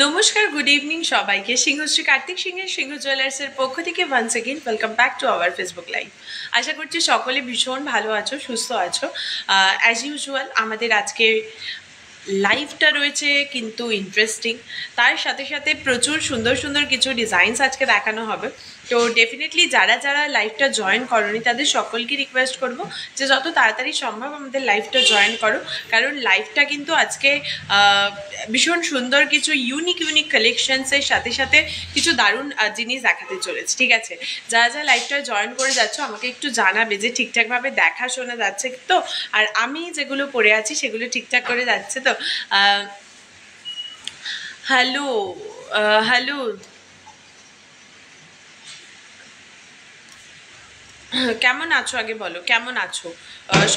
নমস্কার, good evening সবাইকে। সিংহশ্রী কার্তিক সিংহের সিংহ জুয়েলার্সের পক্ষ থেকে once again welcome back to our Facebook live. আশা করছি সকলে ভীষণ ভালো আছো, সুস্থ আছো। অ্যাজ ইউজুয়াল আমাদের আজকে লাইভটা রয়েছে কিন্তু ইন্টারেস্টিং, তার সাথে সাথে প্রচুর সুন্দর সুন্দর কিছু ডিজাইনস আজকে দেখানো হবে। তো ডেফিনেটলি যারা যারা লাইভটা জয়েন করোনি তাদের সকলকে রিকোয়েস্ট করব যে যত তাড়াতাড়ি সম্ভব আমাদের লাইভটা জয়েন করো, কারণ লাইভটা কিন্তু আজকে ভীষণ সুন্দর কিছু ইউনিক কালেকশনসের সাথে সাথে কিছু দারুণ জিনিস দেখাতে চলেছে। ঠিক আছে, যারা যারা লাইভটা জয়েন করে যাচ্ছ আমাকে একটু জানাবে যে ঠিকঠাকভাবে দেখা শোনা যাচ্ছে তো, আর আমি যেগুলো পড়ে আছি সেগুলো ঠিকঠাক করে যাচ্ছে তো। হ্যালো হ্যালো, কেমন আছো আগে বলো, কেমন আছো?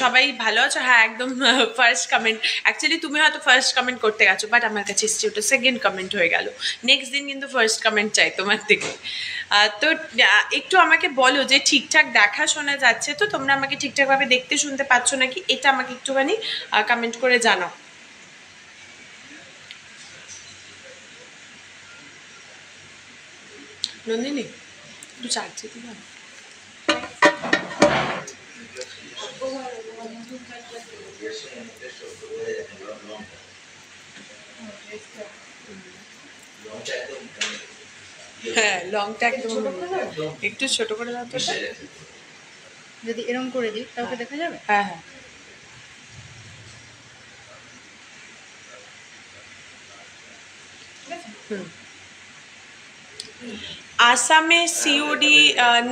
সবাই ভালো আছো? হ্যাঁ একদম। ফার্স্ট কমেন্ট, অ্যাকচুয়ালি তুমি হয়তো ফার্স্ট কমেন্ট করতে গেছো, বাট আমার কাছে এসছে ওটা সেকেন্ড কমেন্ট হয়ে গেল। নেক্সট দিন কিন্তু ফার্স্ট কমেন্ট চাই তোমার থেকে। তো একটু আমাকে বলো যে ঠিকঠাক দেখা শোনা যাচ্ছে তো, তোমরা আমাকে ঠিকঠাকভাবে দেখতে শুনতে পাচ্ছ নাকি, এটা আমাকে একটুখানি কমেন্ট করে জানাও। নন্দিনী একটু চার্জে দিবা। হ্যাঁ লংটা একদম একটু ছোট করে দাও তো। যদি এরকম করে দিই তাহলে দেখা যাবে। হ্যাঁ হ্যাঁ, আসামে সিওডি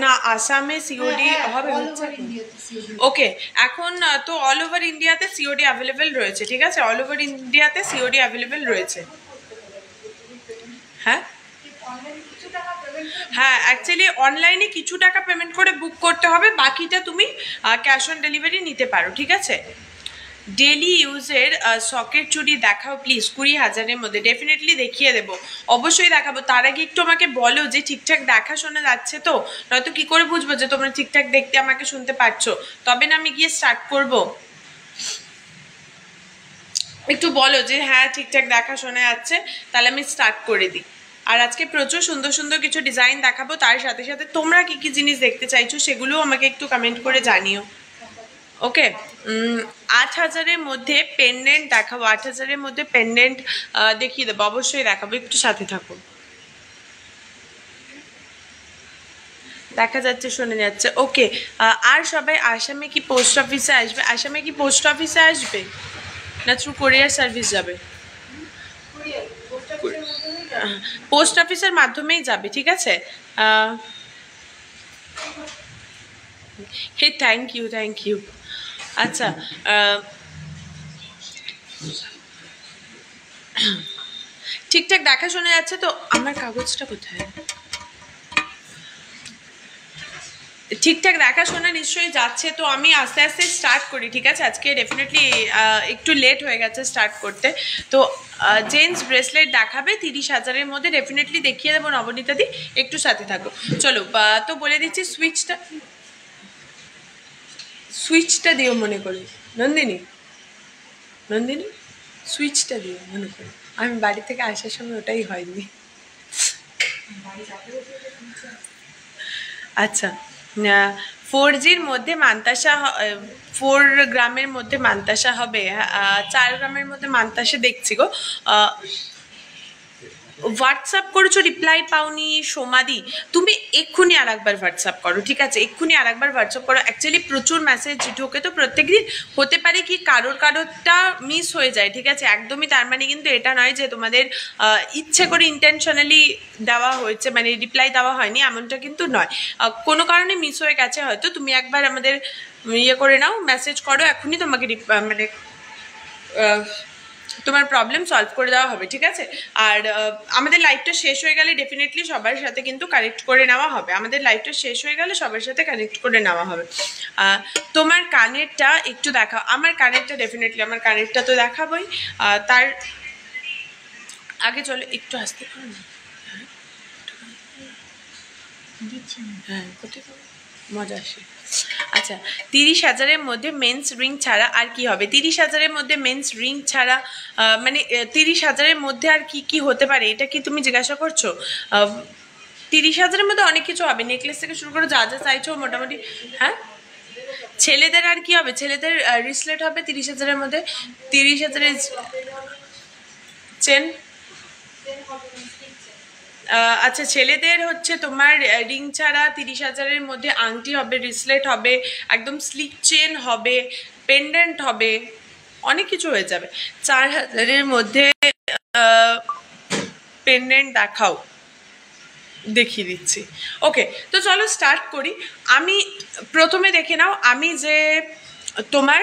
না, আসামে সিওডি হবে ওকে। এখন তো অল ওভার ইন্ডিয়াতে সিওডি অ্যাভেলেবেল রয়েছে। ঠিক আছে, অল ওভার ইন্ডিয়াতে সিওডি অ্যাভেলেবেল রয়েছে। হ্যাঁ হ্যাঁ, অ্যাকচুয়ালি অনলাইনে কিছু টাকা পেমেন্ট করে বুক করতে হবে, বাকিটা তুমি ক্যাশ অন ডেলিভারি নিতে পারো। ঠিক আছে, ডেলি ইউজের সকেট চুড়ি দেখাও প্লিজ 20,000-এর মধ্যে। ডেফিনেটলি দেখিয়ে দেবো, অবশ্যই দেখাবো। তার আগে একটু আমাকে বলো যে ঠিকঠাক দেখা শোনা যাচ্ছে তো, নয়তো কি করে বুঝবো যে তোমরা ঠিকঠাক দেখতে আমাকে শুনতে পারছো, তবে না আমি গিয়ে স্টার্ট করব। একটু বলো যে হ্যাঁ ঠিকঠাক দেখা শোনা যাচ্ছে, তাহলে আমি স্টার্ট করে দিই। আর আজকে প্রচুর সুন্দর সুন্দর কিছু ডিজাইন দেখাবো, তার সাথে সাথে তোমরা কি কি জিনিস দেখতে চাইছো সেগুলোও আমাকে একটু কমেন্ট করে জানিও। ওকে, 8,000-এর মধ্যে পেন্ডেন্ট দেখাবো, 8,000-এর মধ্যে পেন্ডেন্ট দেখিয়ে দেবো, অবশ্যই দেখাবো, একটু সাথে থাকো। দেখা যাচ্ছে, শোনা যাচ্ছে। ওকে, আর সবাই আসামে কি পোস্ট অফিসে আসবে? আসামে কি পোস্ট অফিসে আসবে না থ্রু কোরিয়ার সার্ভিস যাবে? পোস্ট অফিসের মাধ্যমেই যাবে। ঠিক আছে, হে থ্যাংক ইউ থ্যাংক ইউ। আচ্ছা, ঠিকঠাক দেখা শোনা যাচ্ছে তো? আমার কাগজটা কোথায়? ঠিকঠাক দেখাশোনা নিশ্চয়ই যাচ্ছে তো, আমি আস্তে আস্তে স্টার্ট করি। ঠিক আছে, আজকে ডেফিনেটলি একটু লেট হয়ে গেছে স্টার্ট করতে। তো জেন্টস ব্রেসলেট দেখাবে 30,000-এর মধ্যে, ডেফিনেটলি দেখিয়ে দেবো নবনীতাদি, একটু সাথে থাকো। চলো, তো বলে দিচ্ছি সুইচটা দিও মনে করে। নন্দিনী নন্দিনী সুইচটা দিও মনে করে, আমি বাড়ি থেকে আসার সময় ওটাই হয়নি। আচ্ছা, 4Gর মধ্যে মান্তাসা, 4 গ্রামের মধ্যে মান্তাসা হবে, 4 গ্রামের মধ্যে মান্তাসা দেখছি গো। হোয়াটসঅ্যাপ করেছো, রিপ্লাই পাওনি সোমাদি? তুমি এক্ষুনি আর একবার হোয়াটসঅ্যাপ করো। ঠিক আছে, এক্ষুনি আর একবার হোয়াটসঅ্যাপ করো। অ্যাকচুয়ালি প্রচুর মেসেজ ঢোকে তো প্রত্যেক দিন, হতে পারে কি কারোরটা মিস হয়ে যায়। ঠিক আছে, একদমই তার মানে কিন্তু এটা নয় যে তোমাদের ইচ্ছে করে ইন্টেনশনালি দেওয়া হয়েছে, মানে রিপ্লাই দেওয়া হয়নি, এমনটা কিন্তু নয়। কোনো কারণে মিস হয়ে গেছে হয়তো, তুমি একবার আমাদের ইয়ে করে নাও, মেসেজ করো, এখনই তোমাকে মানে তোমার প্রবলেম সলভ করে দেওয়া হবে। ঠিক আছে, আর আমাদের লাইভটা শেষ হয়ে গেলে ডেফিনেটলি সবার সাথে কিন্তু কানেক্ট করে নেওয়া হবে। আমাদের লাইভটা শেষ হয়ে গেলে সবার সাথে কানেক্ট করে নেওয়া হবে। তোমার কানেরটা একটু দেখাও। আমার কানেরটা ডেফিনেটলি, আমার কানেরটা তো দেখাবোই। তার আগে চলো একটু আসতে পারো না? হ্যাঁ কোথায়? মজা আসে। আচ্ছা, 30,000-এর মধ্যে মেন্স রিং ছাড়া আর কি হবে? 30,000-এর মধ্যে মেন্স রিং ছাড়া মানে 30,000-এর মধ্যে আর কি কি হতে পারে, এটা কি তুমি জিজ্ঞাসা করছো? 30,000-এর মধ্যে অনেক কিছু হবে, নেকলেস থেকে শুরু করে যা যা চাইছো মোটামুটি। হ্যাঁ, ছেলেদের আর কি হবে? ছেলেদের রিসলেট হবে 30,000-এর মধ্যে। 30,000-এর চেন। আচ্ছা, ছেলেদের হচ্ছে তোমার রিং ছাড়া 30,000-এর মধ্যে আংটি হবে, রিসলেট হবে, একদম স্লিক চেন হবে, পেন্ডেন্ট হবে, অনেক কিছু হয়ে যাবে। 4,000-এর মধ্যে পেন্ডেন্ট দেখাও, দেখিয়ে দিচ্ছি। ওকে, তো চলো স্টার্ট করি। আমি প্রথমে দেখে নাও, আমি যে তোমার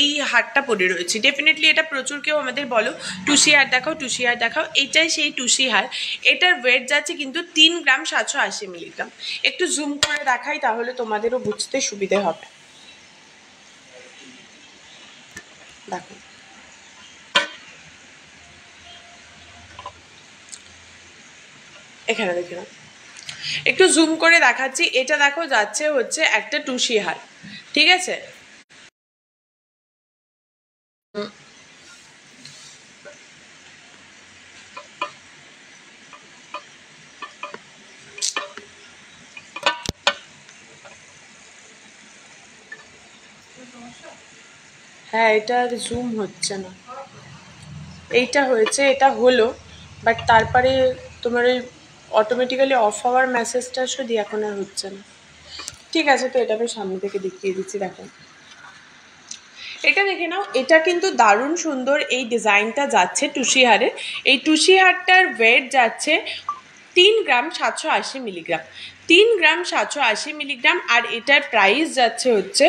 এই হারটা পরে রয়েছি, ডেফিনেটলি এটা প্রচুর কেউ আমাদের বলো টুসি হার দেখাও, টুসি হার দেখাও। এটাই সেই টুসি হার। এটার ওয়েট যাচ্ছে কিন্তু 3 গ্রাম 780 মিলিগ্রাম। একটু জুম করে দেখাই, তাহলে তোমাদেরও বুঝতে সুবিধে হবে। দেখো, এখানে দেখে নাও, একটু জুম করে দেখাচ্ছি। এটা দেখো যাচ্ছে হচ্ছে একটা টুসি হার, ঠিক আছে? হ্যাঁ, এটা আর জুম হচ্ছে না। এইটা হয়েছে, এটা হলো, বাট তারপরে তোমার ওই অটোমেটিক্যালি অফ হওয়ার মেসেজটা শুধু এখন আর হচ্ছে না। ঠিক আছে, তো এটা আমি সামনে থেকে দেখিয়ে দিচ্ছি। দেখো, এটা দেখে নাও, এটা কিন্তু দারুণ সুন্দর এই ডিজাইনটা যাচ্ছে টুসি হারে। এই টুসি হারটার ওয়েট যাচ্ছে 3 গ্রাম 780 মিলিগ্রাম। 3 গ্রাম 780 মিলিগ্রাম। আর এটার প্রাইস যাচ্ছে হচ্ছে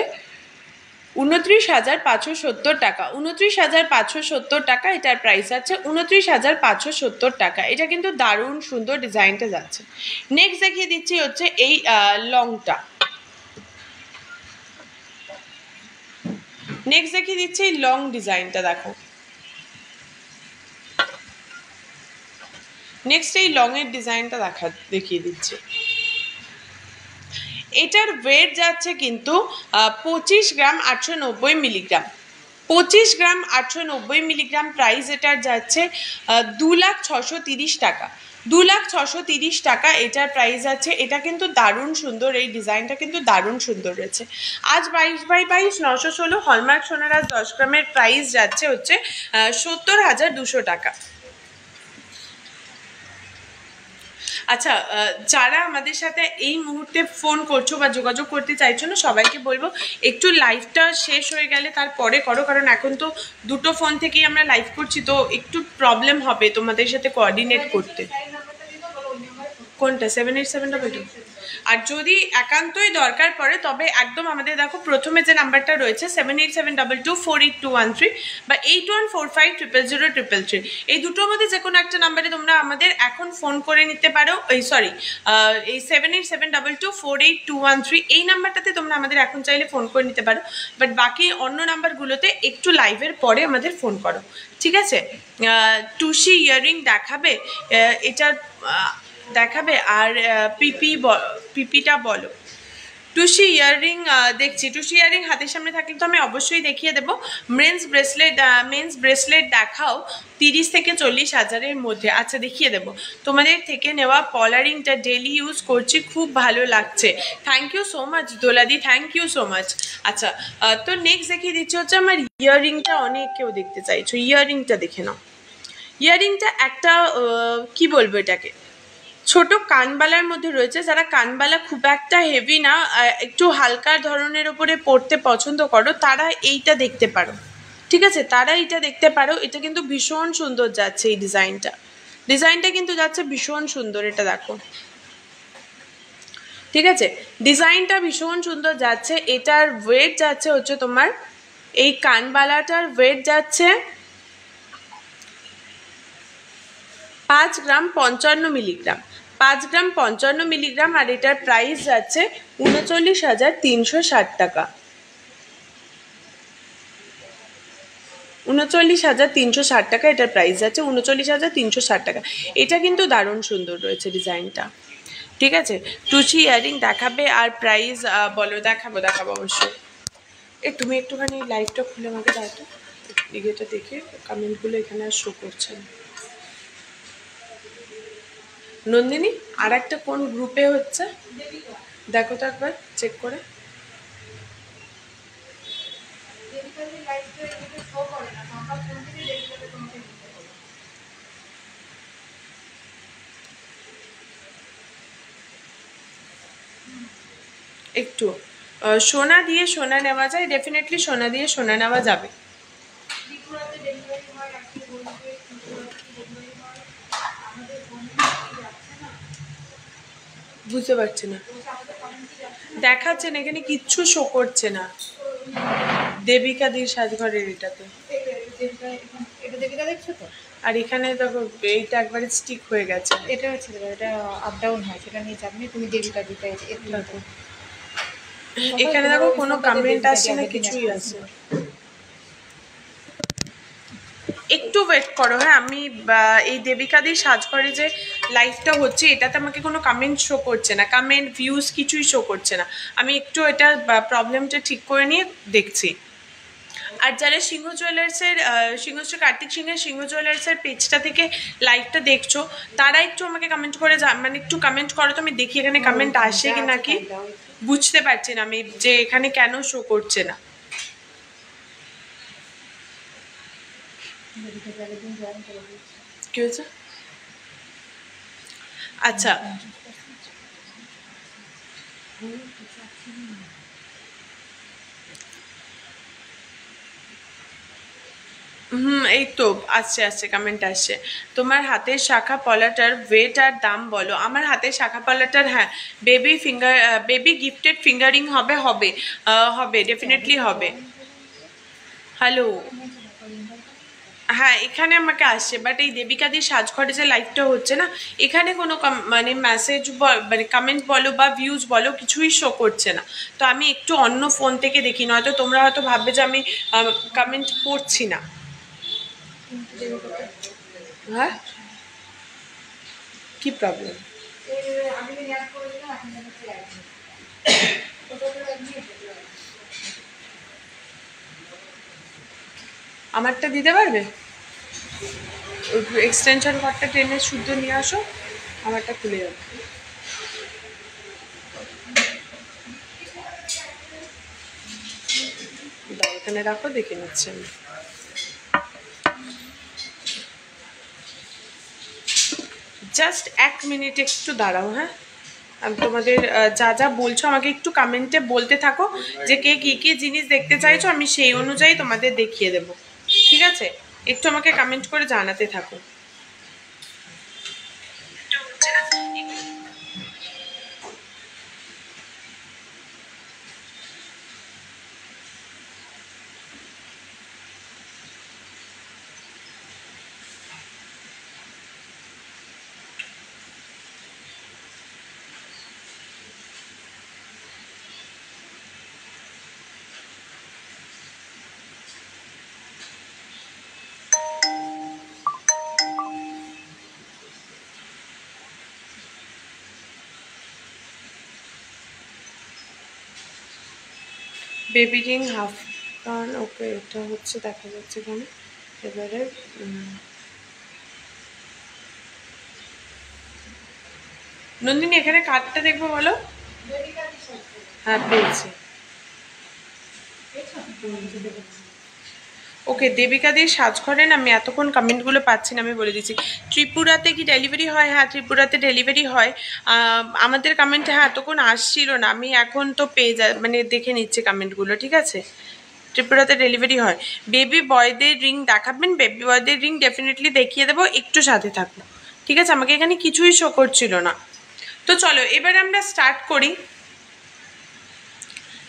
29,570 টাকা। 29,570 টাকা এটার প্রাইস আছে। 29,570 টাকা। এটা কিন্তু দারুণ সুন্দর ডিজাইনটা যাচ্ছে। নেক্সট দেখিয়ে দিচ্ছি হচ্ছে এই লংটা। নেক্সট দেখিয়ে দিচ্ছি এই লং ডিজাইনটা। দেখো, নেক্সট এই লং এর ডিজাইনটা দেখিয়ে দিচ্ছি। এটার ওয়েট যাচ্ছে কিন্তু 25 গ্রাম 890 মিলিগ্রাম। 25 গ্রাম 890 মিলিগ্রাম। প্রাইস এটার যাচ্ছে 2,630,000 টাকা। 2,630,000 টাকা এটার প্রাইস আছে। এটা কিন্তু দারুণ সুন্দর, এই ডিজাইনটা কিন্তু দারুণ সুন্দর রয়েছে। আজ 22/22 916 হলমার্ক সোনার আজ 10 গ্রামের প্রাইস যাচ্ছে হচ্ছে 70,200 টাকা। আচ্ছা, যারা আমাদের সাথে এই মুহূর্তে ফোন করছো বা যোগাযোগ করতে চাইছো না, সবাইকে বলবো একটু লাইভটা শেষ হয়ে গেলে তারপরে করো, কারণ এখন তো দুটো ফোন থেকেই আমরা লাইভ করছি, তো একটু প্রবলেম হবে তোমাদের সাথে কোঅর্ডিনেট করতে। কোনটা? 7872? আর যদি একান্তই দরকার পড়ে তবে একদম আমাদের দেখো প্রথমে যে নাম্বারটা রয়েছে 7872248213 বা 8145000033, এই দুটোর মধ্যে যে কোনো একটা নাম্বারে তোমরা আমাদের এখন ফোন করে নিতে পারো। এই 7872248213 এই নাম্বারটাতে তোমরা আমাদের এখন চাইলে ফোন করে নিতে পারো, বাট বাকি অন্য নাম্বারগুলোতে একটু লাইভের পরে আমাদের ফোন করো, ঠিক আছে? টুসি ইয়াররিং দেখাবে, এটার দেখাবে। আর পিপিটা বলো। টুসি ইয়াররিং দেখছি, টুসি ইয়াররিং হাতের সামনে থাকলে তো আমি অবশ্যই দেখিয়ে দেবো। মেন্স ব্রেসলেট দেখাও 30 থেকে 40,000-এর মধ্যে। আচ্ছা, দেখিয়ে দেবো। তোমাদের থেকে নেওয়া পলারিংটা ডেলি ইউজ করছি, খুব ভালো লাগছে। থ্যাংক ইউ সো মাচ দোলাদি, থ্যাংক ইউ সো মাচ। আচ্ছা, তো নেক্সট দেখিয়ে দিচ্ছি হচ্ছে আমার ইয়াররিংটা। অনেক কেউ দেখতে চাইছো, ইয়াররিংটা দেখে নাও। ইয়াররিংটা একটা কি বলবো, এটাকে ছোট কানবালার মধ্যে রয়েছে। যারা কানবালা খুব একটা হেভি না, একটু হালকা ধরনের ওপরে পড়তে পছন্দ করো, তারা এইটা দেখতে পারো, ঠিক আছে? তারা এইটা দেখতে পারো। এটা কিন্তু ভীষণ সুন্দর যাচ্ছে এই ডিজাইনটা কিন্তু যাচ্ছে ভীষণ সুন্দর। এটা দেখো, ঠিক আছে? ডিজাইনটা ভীষণ সুন্দর যাচ্ছে। এটার ওয়েট যাচ্ছে হচ্ছে তোমার, এই কানবালাটার ওয়েট যাচ্ছে 5 গ্রাম 55 মিলিগ্রাম। 5 গ্রাম 55 মিলিগ্রাম। আর এটার প্রাইস যাচ্ছে 39,360 টাকা। 39,360 টাকা এটার প্রাইস যাচ্ছে। 39,360 টাকা। এটা কিন্তু দারুণ সুন্দর রয়েছে ডিজাইনটা, ঠিক আছে, টুচি ইয়ারিং দেখাবে আর প্রাইস বলো। দেখাবো অবশ্যই। তুমি একটুখানি লাইভটা খুলে আমাকে দাও তো, ইয়েটা দেখে কমেন্টগুলো এখানে আর শো করছে না। নন্দিনী আর একটা কোন গ্রুপে হচ্ছে দেখো তো একবার চেক করে। একটু সোনা দিয়ে সোনা নেওয়া যায়, ডেফিনেটলি সোনা দিয়ে সোনা নেওয়া যাবে। বুঝতে পারছি না, দেখাচ্ছে না এখানে, কিচ্ছু শো করছে না দেবিকা দির সাজঘরের এটাতে। আর এখানে দেখো এইটা একবারে স্টিক হয়ে গেছে। এটা হচ্ছে এটা আপ ডাউন হয়, সেটা নিয়ে চাপ নেই, তুমি দেবিকা দিতে এখানে দেখো কোনো কমেন্ট আসছে না, কিছুই আছে। একটু ওয়েট করো, হ্যাঁ। আমি এই দেবিকা দির সাজঘরে যে লাইভটা হচ্ছে এটাতে আমাকে কোনো কমেন্ট শো করছে না, কমেন্ট ভিউজ কিছুই শো করছে না। আমি একটু এটা প্রবলেমটা ঠিক করে নিয়ে দেখছি। আর যারা সিংহ জুয়েলার্সের সিংহশ্রী কার্তিক সিংহের সিংহ জুয়েলার্সের পেজটা থেকে লাইভটা দেখছো, তারা একটু আমাকে কমেন্ট করে মানে একটু কমেন্ট করো তো, আমি দেখি এখানে কমেন্ট আসে কি নাকি। বুঝতে পারছি না আমি যে এখানে কেন শো করছে না। কি হয়েছে? আচ্ছা, এই তো আসছে কমেন্ট আসছে। তোমার হাতের শাখা পলাটার ওয়েট আর দাম বলো। আমার হাতের শাখা পলাটার, হ্যাঁ, বেবি গিফটেড ফিঙ্গারিং হবে ডেফিনেটলি হবে। হ্যালো, হ্যাঁ এখানে আমাকে আসছে, বাট এই দেবিকাদির সাজঘরে যে লাইভটা হচ্ছে না, এখানে কোনো মানে মেসেজ মানে কমেন্ট বলো বা ভিউজ বলো কিছুই শো করছে না। তো আমি একটু অন্য ফোন থেকে দেখি, নয়তো তোমরা হয়তো ভাববে যে আমি কমেন্ট করছি না। হ্যাঁ, কি প্রবলেম? আমারটা দিতে পারবে? এক্সটেনশন কর্ডটা টেনে শুদ্ধ নিয়ে আসো, আমারটা খুলে যাবে। এখানে রাখো, দেখে নিচ্ছি আমি। জাস্ট 1 মিনিট একটু দাঁড়াও, হ্যাঁ। আমি তোমাদের যা যা বলছো আমাকে একটু কমেন্টে বলতে থাকো, যে কে কী কী জিনিস দেখতে চাইছো, আমি সেই অনুযায়ী তোমাদের দেখিয়ে দেবো। ঠিক আছে, একটু আমাকে কমেন্ট করে জানাতে থাকো। বেবি রিং হাফ কান, ওকে, এটা হচ্ছে দেখা যাচ্ছে এখানে। এবারে নন্দিনী এখানে কার্ডটা দেখবো বলো। হ্যাঁ পেয়েছি। ওকে, দেবিকাদির সাজঘরে না আমি এতক্ষণ কমেন্টগুলো পাচ্ছি না, আমি বলে দিচ্ছি। ত্রিপুরাতে কি ডেলিভারি হয়? হ্যাঁ, ত্রিপুরাতে ডেলিভারি হয়। আমাদের কমেন্ট, হ্যাঁ, এতক্ষণ আসছিল না, আমি এখন তো পেয়ে মানে দেখে নিচ্ছি কমেন্টগুলো। ঠিক আছে, ত্রিপুরাতে ডেলিভারি হয়। বেবি বয়দের রিং দেখাবেন? বেবি বয়দের রিং ডেফিনেটলি দেখিয়ে দেবো, একটু সাথে থাকবো। ঠিক আছে, আমাকে এখানে কিছুই শো করছিল না। তো চলো এবার আমরা স্টার্ট করি।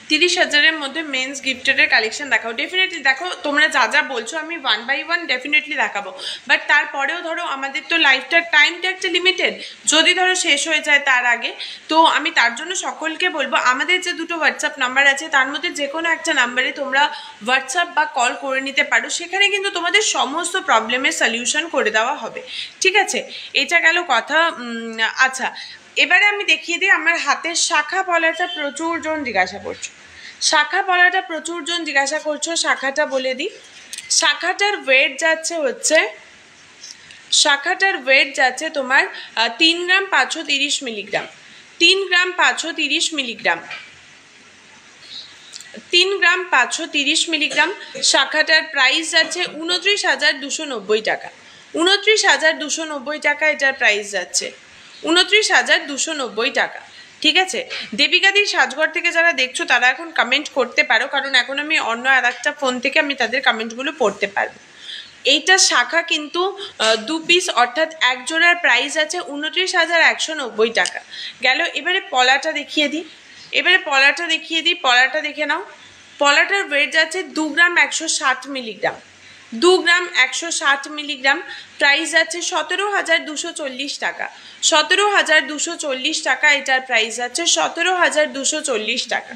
30,000-এর মধ্যে মেন্স গিফটের কালেকশন দেখাও। ডেফিনেটলি দেখো, তোমরা যা যা বলছো আমি 1 বাই 1 ডেফিনেটলি দেখাবো, বাট তারপরেও ধরো আমাদের তো লাইফটার টাইমটা একটা লিমিটেড, যদি ধরো শেষ হয়ে যায় তার আগে, তো আমি তার জন্য সকলকে বলবো আমাদের যে দুটো হোয়াটসঅ্যাপ নাম্বার আছে তার মধ্যে যে কোনো একটা নাম্বারে তোমরা হোয়াটসঅ্যাপ বা কল করে নিতে পারো, সেখানে কিন্তু তোমাদের সমস্ত প্রবলেমের সলিউশন করে দেওয়া হবে। ঠিক আছে, এটা গেল কথা। আচ্ছা, এবারে আমি দেখিয়ে দিই আমার হাতের শাখা পলাটা প্রচুর জন জিজ্ঞাসা করছো, শাখা পলাটা প্রচুর জন জিজ্ঞাসা করছো, শাখাটা বলে দিই। শাখাটার ওয়েট যাচ্ছে হচ্ছে, শাখাটার ওয়েট যাচ্ছে তোমার 3 গ্রাম 530 মিলিগ্রাম, 3 গ্রাম 530 মিলিগ্রাম, 3 গ্রাম 530 মিলিগ্রাম। শাখাটার প্রাইস যাচ্ছে 29,290 টাকা, 29,290 টাকা এটার প্রাইস যাচ্ছে, 29,290 টাকা। ঠিক আছে, দেবিকাদির সাজঘর থেকে যারা দেখছো তারা এখন কমেন্ট করতে পারো, কারণ এখন আমি অন্য আর একটা ফোন থেকে আমি তাদের কমেন্টগুলো পড়তে পারবো। এইটা শাখা কিন্তু 2 পিস অর্থাৎ এক জোড়ার প্রাইস আছে 29,190 টাকা গেল। এবারে পলাটা দেখিয়ে দিই, এবারে পলাটা দেখিয়ে দিই, পলাটা দেখে নাও। পলাটার ওয়েট যাচ্ছে 2 গ্রাম 160 মিলিগ্রাম, 2 গ্রাম 160 মিলিগ্রাম। প্রাইস যাচ্ছে 17,240 টাকা, 17,240 টাকা এটার প্রাইস যাচ্ছে, 17,240 টাকা।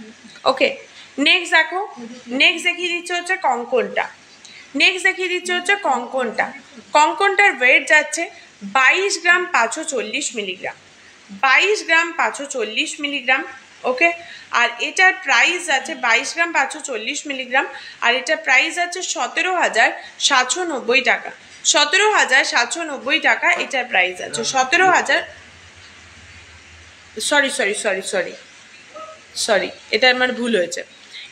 ওকে, নেক্সট দেখো, নেক্সট দেখিয়ে দিচ্ছে হচ্ছে কঙ্কনটা, নেক্সট দেখিয়ে দিচ্ছে হচ্ছে কঙ্কনটা। কঙ্কনটার ওয়েট যাচ্ছে 22 গ্রাম 540 মিলিগ্রাম, 22 গ্রাম 540 মিলিগ্রাম। ওকে, আর এটার প্রাইস আছে 22 গ্রাম 540 মিলিগ্রাম, আর এটার প্রাইস আছে 17,790 টাকা, 17,790 টাকা এটার প্রাইস আছে, 17,000 sorry sorry sorry sorry sorry এটা আমার ভুল হয়েছে।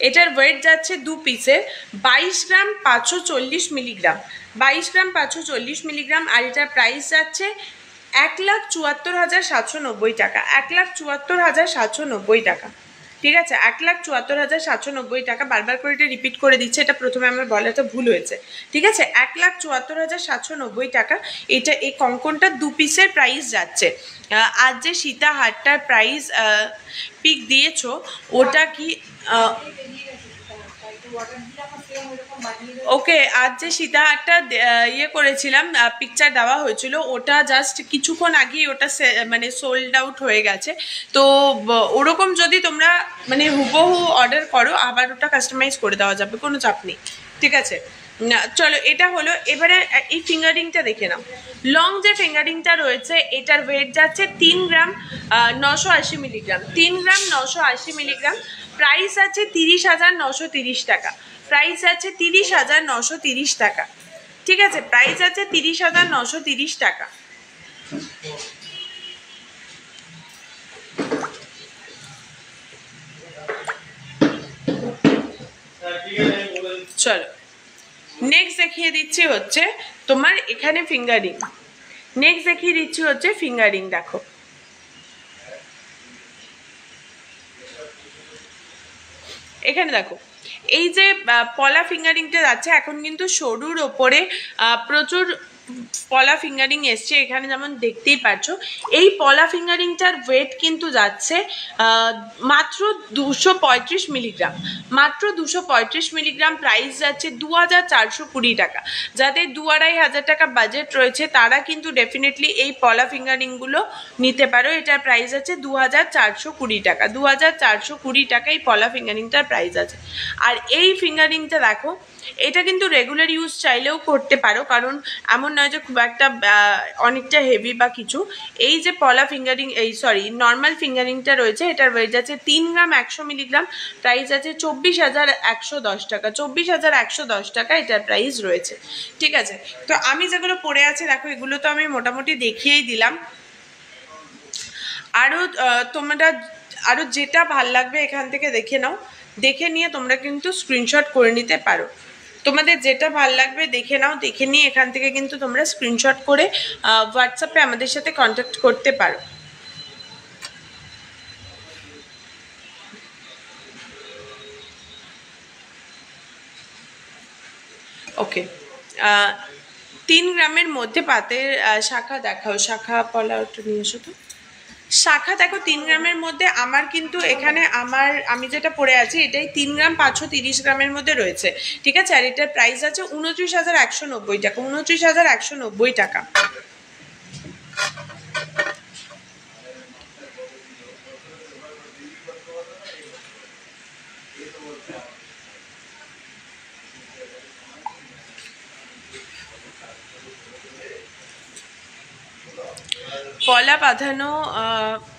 এটার ওয়েট যাচ্ছে 2 পিসের 22 গ্রাম 540 মিলিগ্রাম, 22 গ্রাম 540 মিলিগ্রাম, আর এটার প্রাইস যাচ্ছে 1,74,790 টাকা, 1,74,790 টাকা। ঠিক আছে, 1,74,790 টাকা। বারবার করে এটা রিপিট করে দিচ্ছে, এটা প্রথমে আমার বলাটা ভুল হয়েছে। ঠিক আছে, 1,74,790 টাকা এটা এই কঙ্কনটা 2 পিসের প্রাইস যাচ্ছে। আর যে সীতাহারটার প্রাইস পিক দিয়েছো ওটা কি ওকে, আজ যে সীতাহারটা ইয়ে করেছিলাম পিকচার দেওয়া হয়েছিল ওটা জাস্ট কিছুক্ষণ আগেই ওটা মানে সোল্ড আউট হয়ে গেছে। তো ওরকম যদি তোমরা মানে হুবহু অর্ডার করো আবার ওটা কাস্টমাইজ করে দেওয়া যাবে, কোনো চাপ নেই। ঠিক আছে, চলো এটা হলো। এবারে এই ফিঙ্গারিংটা দেখে নাও। লং যে ফিঙ্গারিংটা রয়েছে এটার ওয়েট যাচ্ছে 3 গ্রাম 980 মিলিগ্রাম, 3 গ্রাম 980 মিলিগ্রাম। প্রাইস আছে 30,930 টাকা, প্রাইস আছে 30,930 টাকা। ঠিক আছে, প্রাইস আছে 30,930 টাকা। চলো নেক্সট দেখিয়ে দিচ্ছি হচ্ছে তোমার এখানে ফিঙ্গারিং, নেক্সট দেখিয়ে দিচ্ছি হচ্ছে ফিঙ্গারিং। দেখো এখানে দেখো এই যে পলা ফিঙ্গারিংটা যাচ্ছে এখন কিন্তু সরুর ওপরে প্রচুর পলা ফিঙ্গারিং এসছে, এখানে যেমন দেখতেই পাচ্ছ। এই পলা ফিঙ্গারিংটার ওয়েট কিন্তু যাচ্ছে মাত্র 235 মিলিগ্রাম, মাত্র 235 মিলিগ্রাম। প্রাইস যাচ্ছে 2,420 টাকা। যাদের 2,500 টাকা বাজেট রয়েছে তারা কিন্তু ডেফিনেটলি এই পলা ফিঙ্গারিংগুলো নিতে পারো। এটার প্রাইস আছে 2,420 টাকা, 2,420 টাকা এই পলা ফিঙ্গারিংটার প্রাইস আছে। আর এই ফিঙ্গারিংটা দেখো এটা কিন্তু রেগুলার ইউজ চাইলেও করতে পারো, কারণ এমন নয় যে খুব একটা অনেকটা হেভি বা কিছু। এই যে পলা ফিঙ্গারিং এই সরি নর্মাল ফিঙ্গারিংটা রয়েছে এটার ওয়েট আছে 3 গ্রাম 100 মিলিগ্রাম, প্রাইস আছে 24,110 টাকা, 24,110 টাকা এটার প্রাইস রয়েছে। ঠিক আছে, তো আমি যেগুলো পড়ে আছে দেখো এগুলো তো আমি মোটামুটি দেখিয়েই দিলাম। আরও তোমরা আরও যেটা ভাল লাগবে এখান থেকে দেখে নাও, দেখে নিয়ে তোমরা কিন্তু স্ক্রিনশট করে নিতে পারো। তোমাদের যেটা ভাল লাগবে দেখে নাও, দেখে নিয়ে এখান থেকে কিন্তু তোমরা স্ক্রিনশট করে হোয়াটসঅ্যাপে আমাদের সাথে কন্ট্যাক্ট করতে পারো। ওকে, 3 গ্রামের মধ্যে পাতের শাখা দেখাও, শাখা পলা ওটা নিয়ে এসো তো। শাখা দেখো 3 গ্রামের মধ্যে আমার কিন্তু এখানে আমি যেটা পড়ে আছি এটাই 3 গ্রাম 530 গ্রামের মধ্যে রয়েছে। ঠিক আছে, আর এটার প্রাইস আছে 29,190 টাকা, 29,190 টাকা। পলা বাঁধানো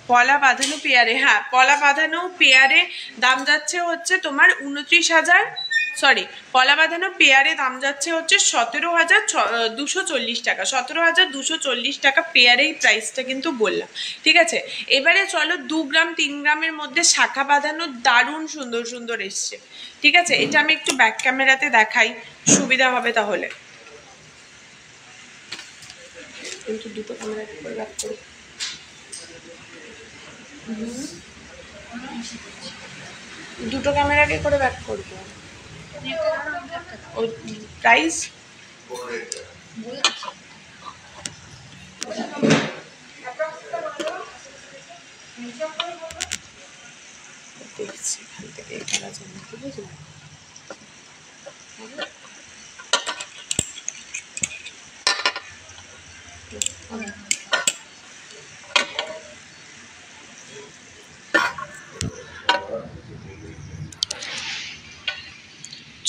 পলা বাঁধানো পেয়ারে, হ্যাঁ পলা বাঁধানো পেয়ারে দাম যাচ্ছে হচ্ছে তোমার 29,000, সরি পলা বাঁধানো পেয়ারে দাম যাচ্ছে হচ্ছে 17,240 টাকা, 17,240 টাকা পেয়ারেই প্রাইসটা কিন্তু বললাম। ঠিক আছে, এবারে চলো 2 গ্রাম 3 গ্রামের মধ্যে শাখা বাঁধানো দারুণ সুন্দর সুন্দর এসছে। ঠিক আছে, এটা আমি একটু ব্যাক ক্যামেরাতে দেখাই, সুবিধা হবে তাহলে। কিন্তু দুটো ক্যামেরা করে ব্যাক করি, দুটো ক্যামেরাকে করে ব্যাক করবো। ও প্রাইস দেখছি এখান থেকে করা যায় নাকি, বুঝলি?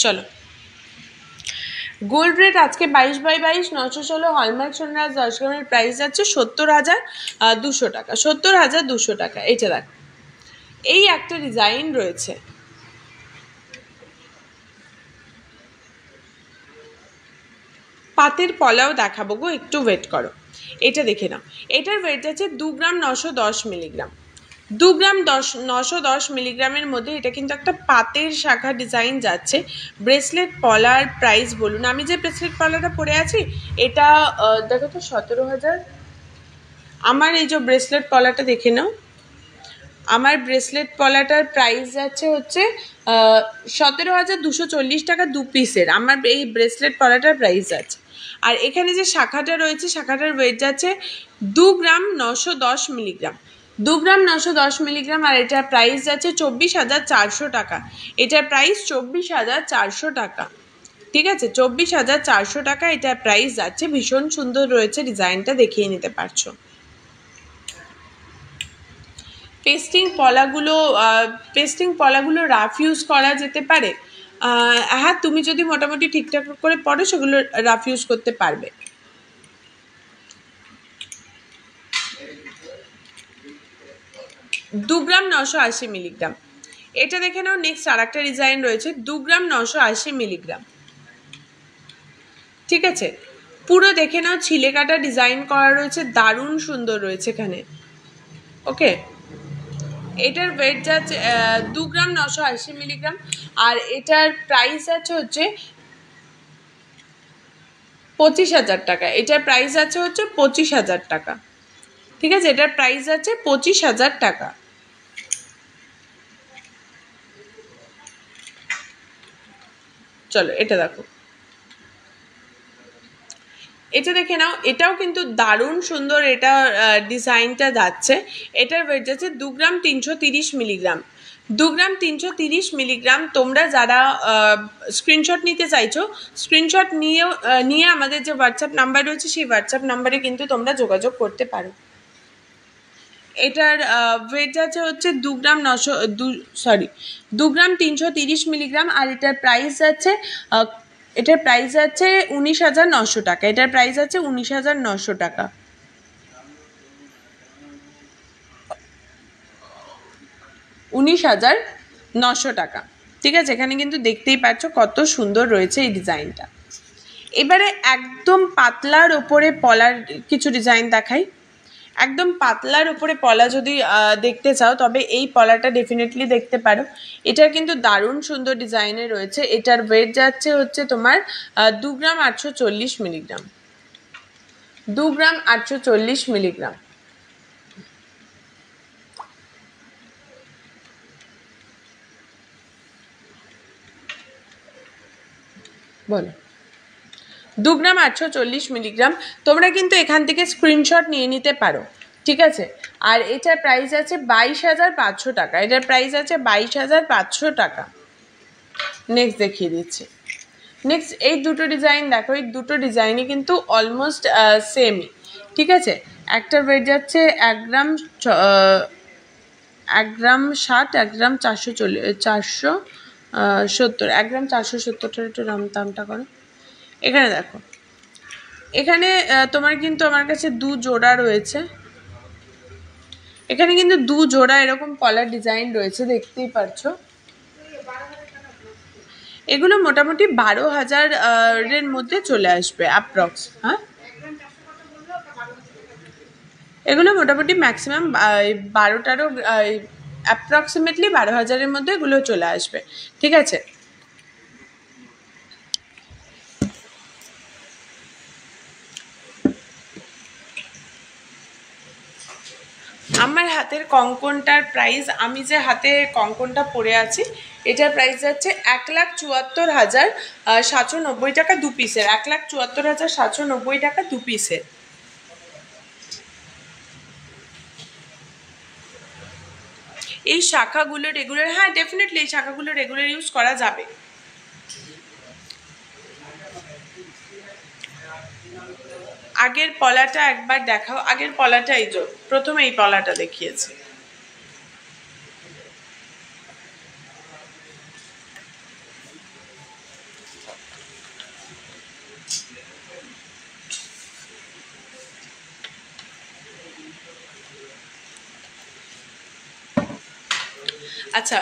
চলো, গোল্ড রেট আজকে 22/22 916 হলমার্ক সোনার 10 গ্রামের প্রাইস যাচ্ছে 70,200 টাকা, 70,200 টাকা। এইটা দেখ, এই একটা ডিজাইন রয়েছে, পাতের পলাও দেখাবো গো, একটু ওয়েট করো। এটা দেখে নাও, এটার ওয়েট আছে 2 গ্রাম 910 মিলিগ্রাম, 2 গ্রাম 910 মিলিগ্রামের মধ্যে এটা কিন্তু একটা পাতের শাখা ডিজাইন যাচ্ছে। ব্রেসলেট পলার প্রাইস বলুন, আমি যে ব্রেসলেট পলাটা পরে আছি এটা দেখো তো 17,000। আমার এই যে ব্রেসলেট পলাটা দেখে নাও, আমার ব্রেসলেট পলাটার প্রাইস যাচ্ছে হচ্ছে 17,240 টাকা 2 পিসের, আমার এই ব্রেসলেট পলাটার প্রাইস যাচ্ছে। আর এখানে যে শাখাটা রয়েছে শাখাটার ওয়েট যাচ্ছে 2 গ্রাম 910 মিলিগ্রাম, 2 গ্রাম 910 মিলিগ্রাম, আর এটার প্রাইস যাচ্ছে 24,400 টাকা, এটার প্রাইস 24,400 টাকা। ঠিক আছে, 24,400 টাকা এটার প্রাইস যাচ্ছে। ভীষণ সুন্দর রয়েছে, ডিজাইনটা দেখিয়ে নিতে পারছো। পেস্টিং পলাগুলো রাফ ইউজ করা যেতে পারে, হ্যাঁ তুমি যদি মোটামুটি ঠিকঠাক করে পড়ো সেগুলো রাফ ইউজ করতে পারবে। দু গ্রাম 980 মিলিগ্রাম, এটা দেখে নাও। নেক্সট আর একটা ডিজাইন রয়েছে 2 গ্রাম 980 মিলিগ্রাম। ঠিক আছে, পুরো দেখে নাও, ছিলে কাটা ডিজাইন করা রয়েছে, দারুণ সুন্দর রয়েছে এখানে। ওকে, এটার ওয়েট যাচ্ছে 2 গ্রাম 980 মিলিগ্রাম, আর এটার প্রাইস আছে হচ্ছে 25,000 টাকা, এটার প্রাইস আছে হচ্ছে 25,000 টাকা। ঠিক আছে, এটার প্রাইস আছে 25,000 টাকা। চলো এটা দেখো, এটা দেখে নাও, এটাও কিন্তু দারুণ সুন্দর, এটা ডিজাইনটা যাচ্ছে। এটার ওয়েট যাচ্ছে 2 গ্রাম 330 মিলিগ্রাম, 2 গ্রাম 330 মিলিগ্রাম। তোমরা যারা স্ক্রিনশট নিতে চাইছো, স্ক্রিনশট নিয়ে আমাদের যে হোয়াটসঅ্যাপ নাম্বার রয়েছে সেই হোয়াটসঅ্যাপ নাম্বারে কিন্তু তোমরা যোগাযোগ করতে পারো। এটার ওয়েট আছে হচ্ছে 2 গ্রাম 330 মিলিগ্রাম, আর এটার প্রাইস আছে 19,900 টাকা, এটার প্রাইস আছে 19,900 টাকা। 19,900 টাকা। ঠিক আছে, এখানে কিন্তু দেখতেই পাচ্ছ কত সুন্দর রয়েছে এই ডিজাইনটা। এবারে একদম পাতলার ওপরে পলার কিছু ডিজাইন দেখাই। একদম পাতলার উপরে পলা যদি দেখতে চাও তবে এই পলাটা ডেফিনেটলি দেখতে পারো, এটার কিন্তু দারুণ সুন্দর ডিজাইনে রয়েছে। এটার ওয়েট যাচ্ছে হচ্ছে তোমার 2 গ্রাম 840 মিলিগ্রাম, 2 গ্রাম 840 মিলিগ্রাম। বলো, 2 গ্রাম 840 মিলিগ্রাম। তোমরা কিন্তু এখান থেকে স্ক্রিনশট নিয়ে নিতে পারো। ঠিক আছে, আর এটার প্রাইস আছে 22,500 টাকা, এটার প্রাইস আছে 22,500 টাকা। নেক্সট দেখিয়ে দিচ্ছি। নেক্সট এই দুটো ডিজাইন দেখো, এই দুটো ডিজাইনই কিন্তু অলমোস্ট সেমই। ঠিক আছে, একটা ওয়েট যাচ্ছে 1 গ্রাম 60, 1 গ্রাম 470, 1 গ্রাম 470টার একটু দামটা করো। এখানে দেখো, এখানে তোমার কিন্তু আমার কাছে 2 জোড়া রয়েছে, এখানে কিন্তু দু জোড়া এরকম কলার ডিজাইন রয়েছে, দেখতেই পারছো। এগুলো মোটামুটি 12,000 এর মধ্যে চলে আসবে অ্যাপ্রক্স। হ্যাঁ, এগুলো মোটামুটি ম্যাক্সিমাম 12-13 অ্যাপ্রক্সিমেটলি 12,000-এর মধ্যে এগুলো চলে আসবে। ঠিক আছে, আমার হাতের কঙ্কনটার প্রাইস, আমি যে হাতে কঙ্কনটা পরে আছি এটার প্রাইস যাচ্ছে 1,74,790 টাকা দু পিসের। 1,74,790 টাকা দু পিসের। এই শাখাগুলো রেগুলার, হ্যাঁ ডেফিনেটলি এই শাখাগুলো রেগুলার ইউজ করা যাবে। আগের পলাটা একবার দেখাও, আগের পলাটা এই যে প্রথমে এই পলাটা দেখিয়েছি। আচ্ছা,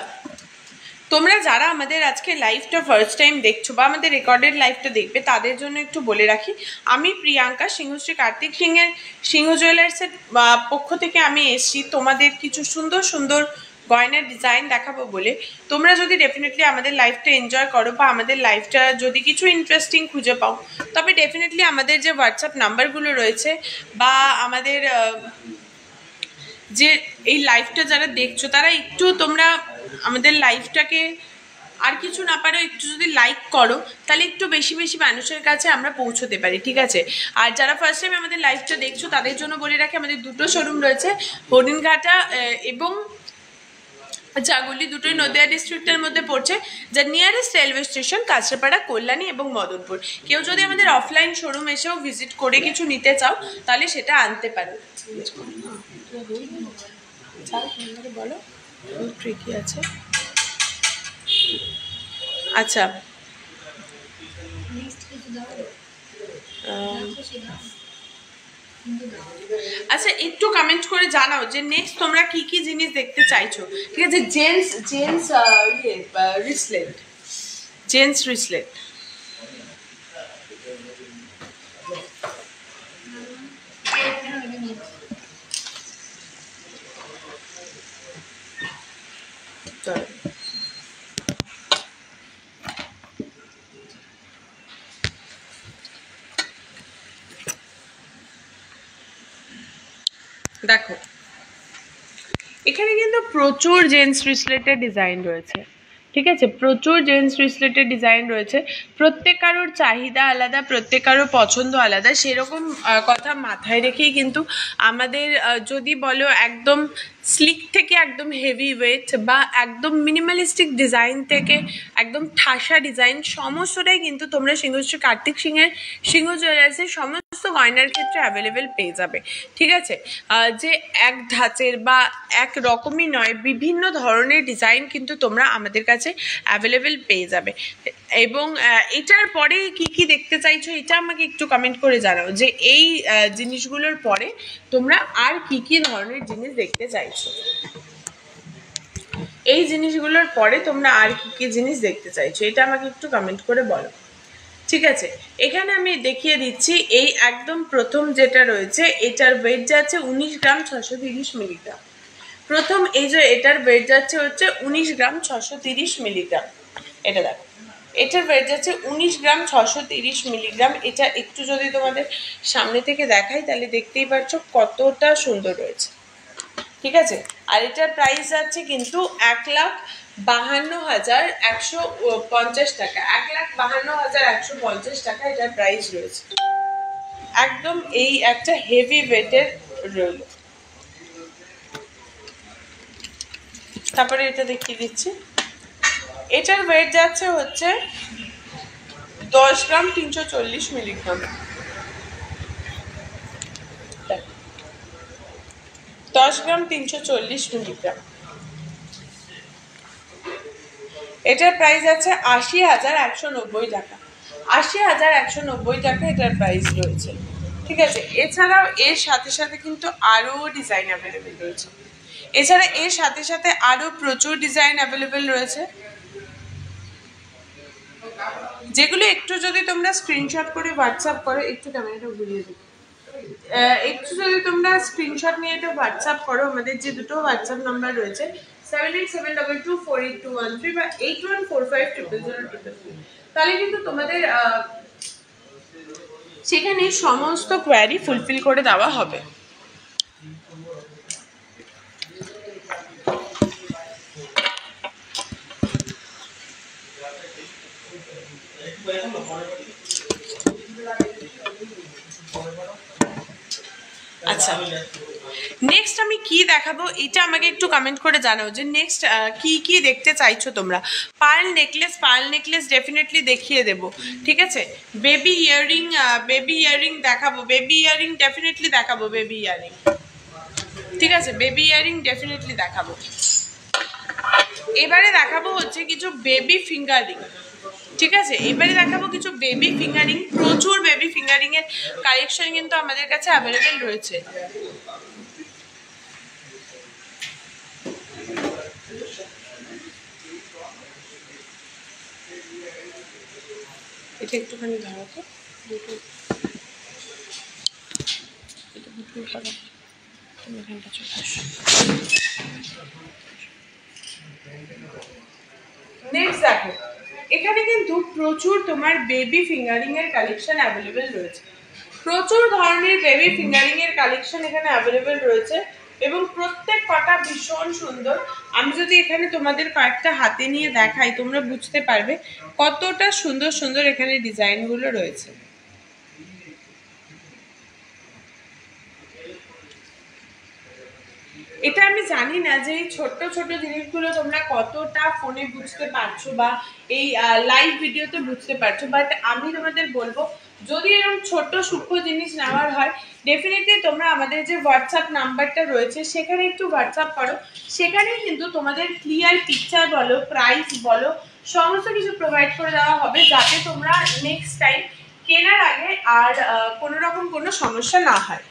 তোমরা যারা আমাদের আজকে লাইভটা ফার্স্ট টাইম দেখছো বা আমাদের রেকর্ডেড লাইভটা দেখবে তাদের জন্য একটু বলে রাখি, আমি প্রিয়াঙ্কা সিংহশ্রী কার্তিক সিংহের সিংহ জুয়েলার্সের পক্ষ থেকে আমি এসেছি তোমাদের কিছু সুন্দর সুন্দর গয়নার ডিজাইন দেখাবো বলে। তোমরা যদি ডেফিনেটলি আমাদের লাইভটা এনজয় করো বা আমাদের লাইভটা যদি কিছু ইন্টারেস্টিং খুঁজে পাও, তবে ডেফিনেটলি আমাদের যে হোয়াটসঅ্যাপ নাম্বারগুলো রয়েছে বা আমাদের যে এই লাইভটা যারা দেখছো তারা একটু তোমরা আমাদের লাইভটাকে আর কিছু না পারো একটু যদি লাইক করো, তাহলে একটু বেশি বেশি মানুষের কাছে আমরা পৌঁছতে পারি। ঠিক আছে, আর যারা ফার্স্ট টাইম আমাদের লাইভটা দেখছো তাদের জন্য বলে রাখি, আমাদের দুটো শোরুম রয়েছে, হরিণঘাটা এবং জাগুলি, দুটোই নদিয়া ডিস্ট্রিক্টের মধ্যে পড়ছে। যার nearest railway station Kanchrapara, Kalyani এবং মদনপুর। কেউ যদি আমাদের অফলাইন শোরুম এসেও ভিজিট করে কিছু নিতে চাও তাহলে সেটা আনতে পারো। বলো ট্রিকি আছে। আচ্ছা, আচ্ছা একটু কমেন্ট করে জানাও যে নেক্সট তোমরা কি কি জিনিস দেখতে চাইছো। ঠিক আছে, জেন্টস রিসলেট, জেন্টস রিসলেট। দেখো এখানে কিন্তু প্রচুর জেন্টস রিসলেটের ডিজাইন রয়েছে। ঠিক আছে, প্রচুর জেন্টস রিসলেটের ডিজাইন রয়েছে। প্রত্যেক কারোর চাহিদা আলাদা, প্রত্যেক কারোর পছন্দ আলাদা, সেরকম কথা মাথায় রেখেই কিন্তু আমাদের যদি বলো একদম স্লিক থেকে একদম হেভি ওয়েট বা একদম মিনিমালিস্টিক ডিজাইন থেকে একদম ঠাসা ডিজাইন, সমস্তটাই কিন্তু তোমরা সিংহশ্রী কার্তিক সিংহের সিংহ জুয়েলার্সের সমস্ত গয়নার ক্ষেত্রে অ্যাভেলেবেল পেয়ে যাবে। ঠিক আছে, যে এক ধাঁচের বা এক রকমই নয়, বিভিন্ন ধরনের ডিজাইন কিন্তু তোমরা আমাদের কাছে অ্যাভেলেবেল পেয়ে যাবে। এবং এটার পরে কি কি দেখতে চাইছো এটা আমাকে একটু কমেন্ট করে জানাও যে এই জিনিসগুলোর পরে তোমরা আর কি কি ধরনের জিনিস দেখতে চাইছো। এই জিনিসগুলোর পরে তোমরা আর কি কি জিনিস দেখতে চাইছো এটা আমাকে একটু কমেন্ট করে বলো। ঠিক আছে, এখানে আমি দেখিয়ে দিচ্ছি এই একদম প্রথম যেটা রয়েছে এটার ওয়েট যাচ্ছে 19 গ্রাম 630 মিলিগ্রাম। প্রথম এই যে এটার ওয়েট যাচ্ছে হচ্ছে 19 গ্রাম 630 মিলিগ্রাম। এটা দেখো, এটার ওয়েট যাচ্ছে 19 গ্রাম 630 মিলিগ্রাম। এটা একটু যদি তোমাদের সামনে থেকে দেখাই তাহলে দেখতেই পাচ্ছ কতটা সুন্দর রয়েছে। ঠিক আছে, আর এটার প্রাইস যাচ্ছে কিন্তু 1,52,150 টাকা। 1,52,150 টাকা এটার প্রাইস রয়েছে। একদম এই একটা হেভি ওয়েটের রইল। তারপরে এটা দেখিয়ে দিচ্ছি, এটার ওয়েট যাচ্ছে হচ্ছে 10 গ্রাম 340 মিলিগ্রাম। 10 গ্রাম 340 মিলিগ্রাম। এটার প্রাইস আছে 80,190 টাকা। 80,190 টাকা এটার প্রাইস রয়েছে। ঠিক আছে, এছাড়াও এর সাথে সাথে কিন্তু আরও ডিজাইন অ্যাভেলেবেল রয়েছে। এছাড়া এর সাথে সাথে আরো প্রচুর ডিজাইন অ্যাভেলেবেল রয়েছে, যেগুলো একটু যদি তোমরা স্ক্রিনশট করে হোয়াটসঅ্যাপ করো, একটু ক্যামেরাটা ঘুরিয়ে দিই, একটু যদি তোমরা স্ক্রিনশট নিয়ে এটা হোয়াটসঅ্যাপ করো, আমাদের যে দুটো হোয়াটসঅ্যাপ নাম্বার রয়েছে 7872248213 বা 81450000, তাহলে কিন্তু তোমাদের সেখানে সমস্ত কোয়ারি ফুলফিল করে দেওয়া হবে। আচ্ছা, নেক্সট আমি কি দেখাবো এটা আমাকে একটু কমেন্ট করে জানাও যে নেক্সট কি কি দেখতে চাইছো তোমরা। পার্ল নেকলেস ডেফিনেটলি দেখিয়ে দেব, ঠিক আছে। বেবি ইয়ারিং দেখাবো, বেবি ইয়ারিং ডেফিনেটলি দেখাবো, বেবি ইয়ারিং, ঠিক আছে, বেবি ইয়ারিং ডেফিনেটলি দেখাবো। এবারে দেখাবো হচ্ছে কিছু বেবি ফিঙ্গারিং, ঠিক আছে, এবারে দেখাবো কিছু বেবি ফিঙ্গারিং। প্রচুর বেবি ফিঙ্গারিং এর কালেকশন কিন্তু আমাদের কাছে অ্যাভেলেবেল রয়েছে। এটা একটুখানি ধরো তো, দুটো এটা দুটো ধরো, তুমি এখানটা চলে আসো। নেক্সট দেখো, এখানে কিন্তু প্রচুর তোমার বেবি ফিঙ্গারিং এর কালেকশন অ্যাভেলেবেল রয়েছে, প্রচুর ধরনের বেবি ফিঙ্গারিং এর কালেকশন এখানে অ্যাভেলেবেল রয়েছে এবং প্রত্যেক কটা ভীষণ সুন্দর। আমি যদি এখানে তোমাদের কয়েকটা হাতে নিয়ে দেখাই, তোমরা বুঝতে পারবে কতটা সুন্দর সুন্দর এখানে ডিজাইনগুলো রয়েছে। এটা আমি জানি না যে এই ছোট্ট ছোট্ট জিনিসগুলো তোমরা কতটা ফোনে বুঝতে পারছো বা এই লাইভ ভিডিওতে বুঝতে পারছো, বাট আমি তোমাদের বলবো যদি এরকম ছোট্ট সূক্ষ্ম জিনিস নেওয়ার হয় ডেফিনেটলি তোমরা আমাদের যে হোয়াটসঅ্যাপ নাম্বারটা রয়েছে সেখানে একটু হোয়াটসঅ্যাপ করো, সেখানে কিন্তু তোমাদের ক্লিয়ার পিকচার বলো, প্রাইস বলো, সমস্ত কিছু প্রোভাইড করে দেওয়া হবে, যাতে তোমরা নেক্সট টাইম কেনার আগে আর কোনো রকম কোনো সমস্যা না হয়।